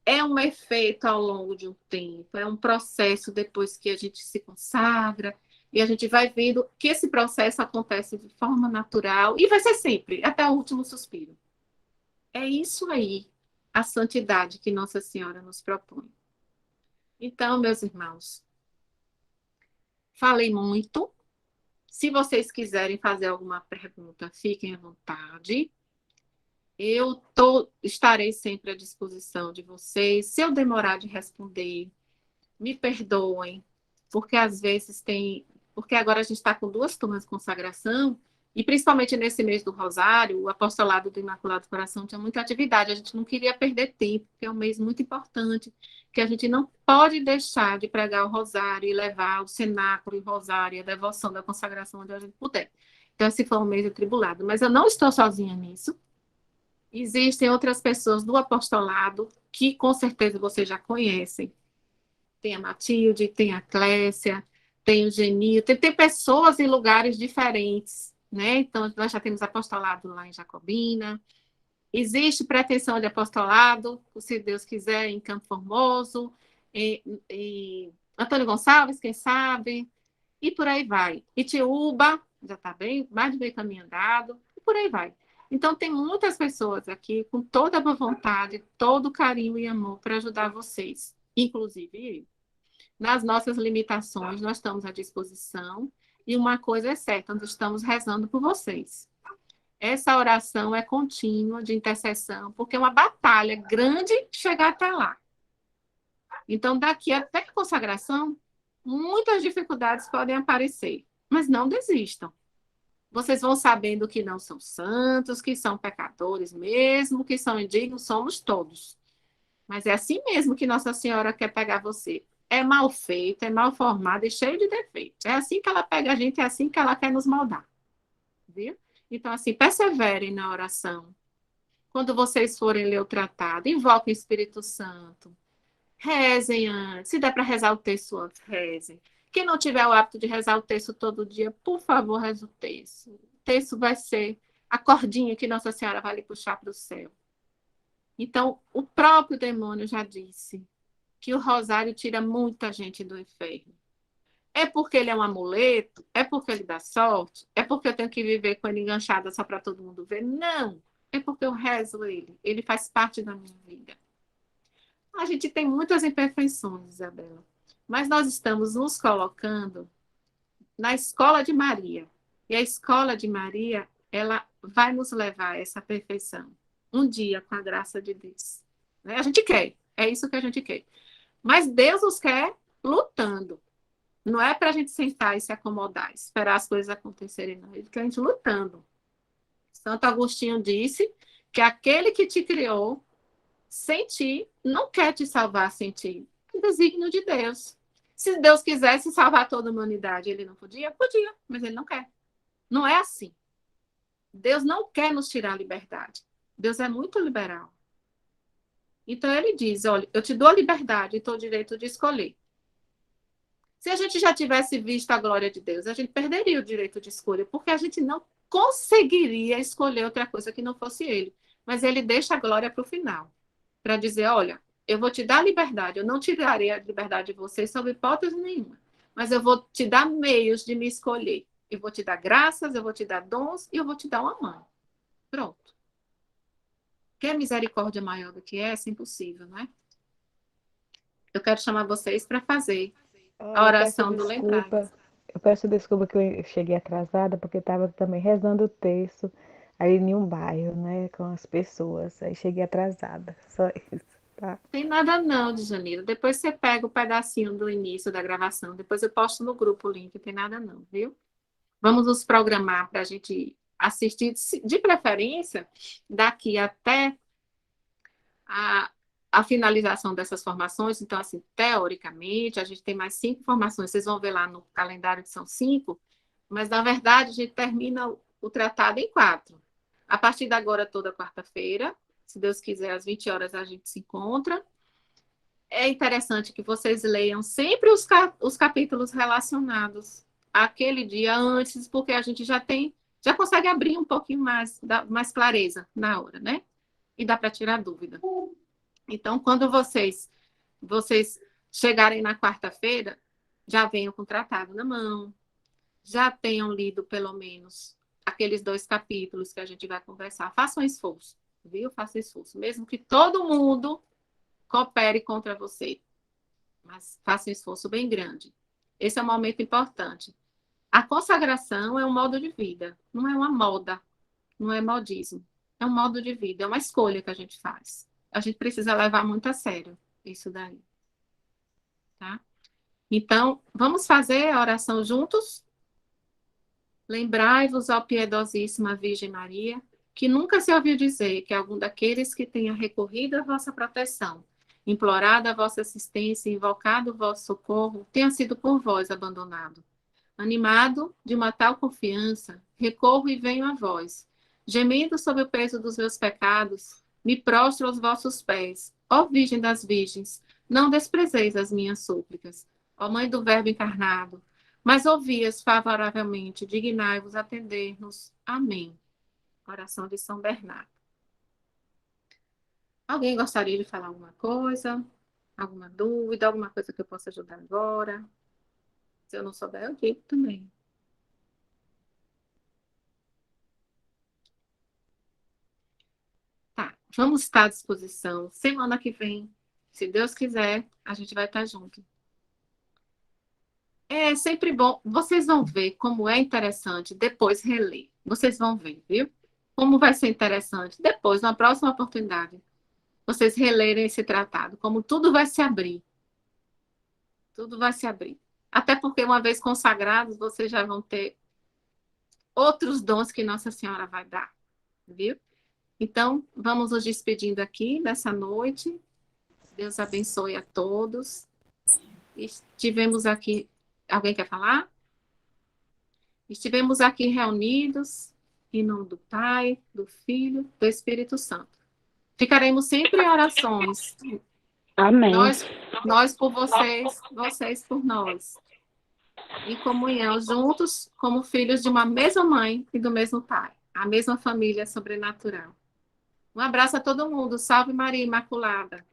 é um efeito ao longo de um tempo, é um processo depois que a gente se consagra, e a gente vai vendo que esse processo acontece de forma natural, e vai ser sempre, até o último suspiro. É isso aí, a santidade que Nossa Senhora nos propõe. Então, meus irmãos, falei muito. Se vocês quiserem fazer alguma pergunta, fiquem à vontade. Estarei sempre à disposição de vocês. Se eu demorar de responder, me perdoem, porque às vezes porque agora a gente está com 2 turmas de consagração, e principalmente nesse mês do Rosário, o apostolado do Imaculado Coração tinha muita atividade, a gente não queria perder tempo, porque é um mês muito importante, que a gente não pode deixar de pregar o Rosário e levar o cenáculo e o Rosário e a devoção da consagração onde a gente puder. Então, esse foi um mês atribulado, mas eu não estou sozinha nisso. Existem outras pessoas do apostolado que com certeza vocês já conhecem. Tem a Matilde, tem a Clécia, tem o Genil, tem pessoas em lugares diferentes, né? Então, nós já temos apostolado lá em Jacobina. Existe pretensão de apostolado, se Deus quiser, em Campo Formoso, e Antônio Gonçalves, quem sabe, e por aí vai. Itiúba, já está mais de meio caminho andado, e por aí vai. Então, tem muitas pessoas aqui com toda a boa vontade, todo o carinho e amor para ajudar vocês, inclusive eu. Nas nossas limitações, nós estamos à disposição, e uma coisa é certa, nós estamos rezando por vocês. Essa oração é contínua, de intercessão, porque é uma batalha grande chegar até lá. Então, daqui até a consagração, muitas dificuldades podem aparecer, mas não desistam. Vocês vão sabendo que não são santos, que são pecadores mesmo, que são indignos, somos todos. Mas é assim mesmo que Nossa Senhora quer pegar você. É mal feito, é mal formado e cheio de defeitos. É assim que ela pega a gente, é assim que ela quer nos moldar. Viu? Então, assim, perseverem na oração. Quando vocês forem ler o tratado, invoquem o Espírito Santo. Rezem antes. Se der para rezar o texto antes, rezem. Quem não tiver o hábito de rezar o texto todo dia, por favor, reze o texto. O texto vai ser a cordinha que Nossa Senhora vai lhe puxar para o céu. Então, o próprio demônio já disse que o rosário tira muita gente do inferno. É porque ele é um amuleto? É porque ele dá sorte? É porque eu tenho que viver com ele enganchada só para todo mundo ver? Não. É porque eu rezo ele. Ele faz parte da minha vida. A gente tem muitas imperfeições, Isabela, mas nós estamos nos colocando na escola de Maria. E a escola de Maria, ela vai nos levar a essa perfeição. Um dia, com a graça de Deus. Né? A gente quer, é isso que a gente quer. Mas Deus nos quer lutando. Não é para a gente sentar e se acomodar, esperar as coisas acontecerem, não. Ele quer a gente lutando. Santo Agostinho disse que aquele que te criou, sem ti, não quer te salvar sem ti. É desígnio de Deus. Se Deus quisesse salvar toda a humanidade, ele não podia? Podia, mas ele não quer. Não é assim. Deus não quer nos tirar a liberdade. Deus é muito liberal. Então ele diz, olha, eu te dou a liberdade e o direito de escolher. Se a gente já tivesse visto a glória de Deus, a gente perderia o direito de escolha, porque a gente não conseguiria escolher outra coisa que não fosse ele. Mas ele deixa a glória para o final, para dizer, olha, eu vou te dar liberdade, eu não tirarei a liberdade de você sob hipótese nenhuma, mas eu vou te dar meios de me escolher. Eu vou te dar graças, eu vou te dar dons e eu vou te dar uma mãe. Pronto. Quer misericórdia maior do que essa? Impossível, né? Eu quero chamar vocês para fazer a oração do lembrar. Eu peço desculpa que eu cheguei atrasada, porque estava também rezando o texto aí em um bairro, né, com as pessoas. Aí cheguei atrasada, só isso, tá? Tem nada não, Djanira. Depois você pega o pedacinho do início da gravação. Depois eu posto no grupo o link. Tem nada não, viu? Vamos nos programar para a gente assistir, de preferência, daqui até a finalização dessas formações. Então, assim, teoricamente, a gente tem mais 5 formações. Vocês vão ver lá no calendário que são 5, mas, na verdade, a gente termina o tratado em 4. A partir de agora, toda quarta-feira, se Deus quiser, às 20 horas a gente se encontra. É interessante que vocês leiam sempre os capítulos relacionados àquele dia antes, porque a gente já consegue abrir um pouquinho mais clareza na hora, né? E dá para tirar dúvida. Então, quando vocês chegarem na quarta-feira, já venham com o tratado na mão, já tenham lido pelo menos aqueles 2 capítulos que a gente vai conversar. Façam um esforço, viu? Façam esforço. Mesmo que todo mundo coopere contra você, mas faça um esforço bem grande. Esse é um momento importante. A consagração é um modo de vida, não é uma moda, não é modismo. É um modo de vida, é uma escolha que a gente faz. A gente precisa levar muito a sério isso daí. Tá? Então, vamos fazer a oração juntos? Lembrai-vos, ó piedosíssima Virgem Maria, que nunca se ouviu dizer que algum daqueles que tenha recorrido à vossa proteção, implorado a vossa assistência e invocado o vosso socorro, tenha sido por vós abandonado. Animado de uma tal confiança, recorro e venho a vós. Gemendo sob o peso dos meus pecados, me prostro aos vossos pés. Ó Virgem das Virgens, não desprezeis as minhas súplicas. Ó Mãe do Verbo encarnado, mas ouvi-as favoravelmente, dignai-vos atender-nos. Amém. Oração de São Bernardo. Alguém gostaria de falar alguma coisa? Alguma dúvida? Alguma coisa que eu possa ajudar agora? Se eu não souber, eu digo também. Tá, vamos estar à disposição. Semana que vem, se Deus quiser, a gente vai estar junto. É sempre bom. Vocês vão ver como é interessante depois reler. Vocês vão ver, viu? Como vai ser interessante depois, na próxima oportunidade, vocês relerem esse tratado. Como tudo vai se abrir. Tudo vai se abrir. Até porque, uma vez consagrados, vocês já vão ter outros dons que Nossa Senhora vai dar, viu? Então, vamos nos despedindo aqui nessa noite. Deus abençoe a todos. Estivemos aqui... Alguém quer falar? Estivemos aqui reunidos em nome do Pai, do Filho, do Espírito Santo. Ficaremos sempre em orações. Amém. Nós por vocês, vocês por nós. Em comunhão, juntos, como filhos de uma mesma mãe e do mesmo pai. A mesma família sobrenatural. Um abraço a todo mundo. Salve Maria Imaculada.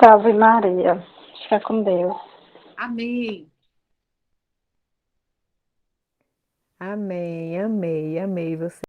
Salve Maria. Fica com Deus. Amém. Amém, amei, amei você.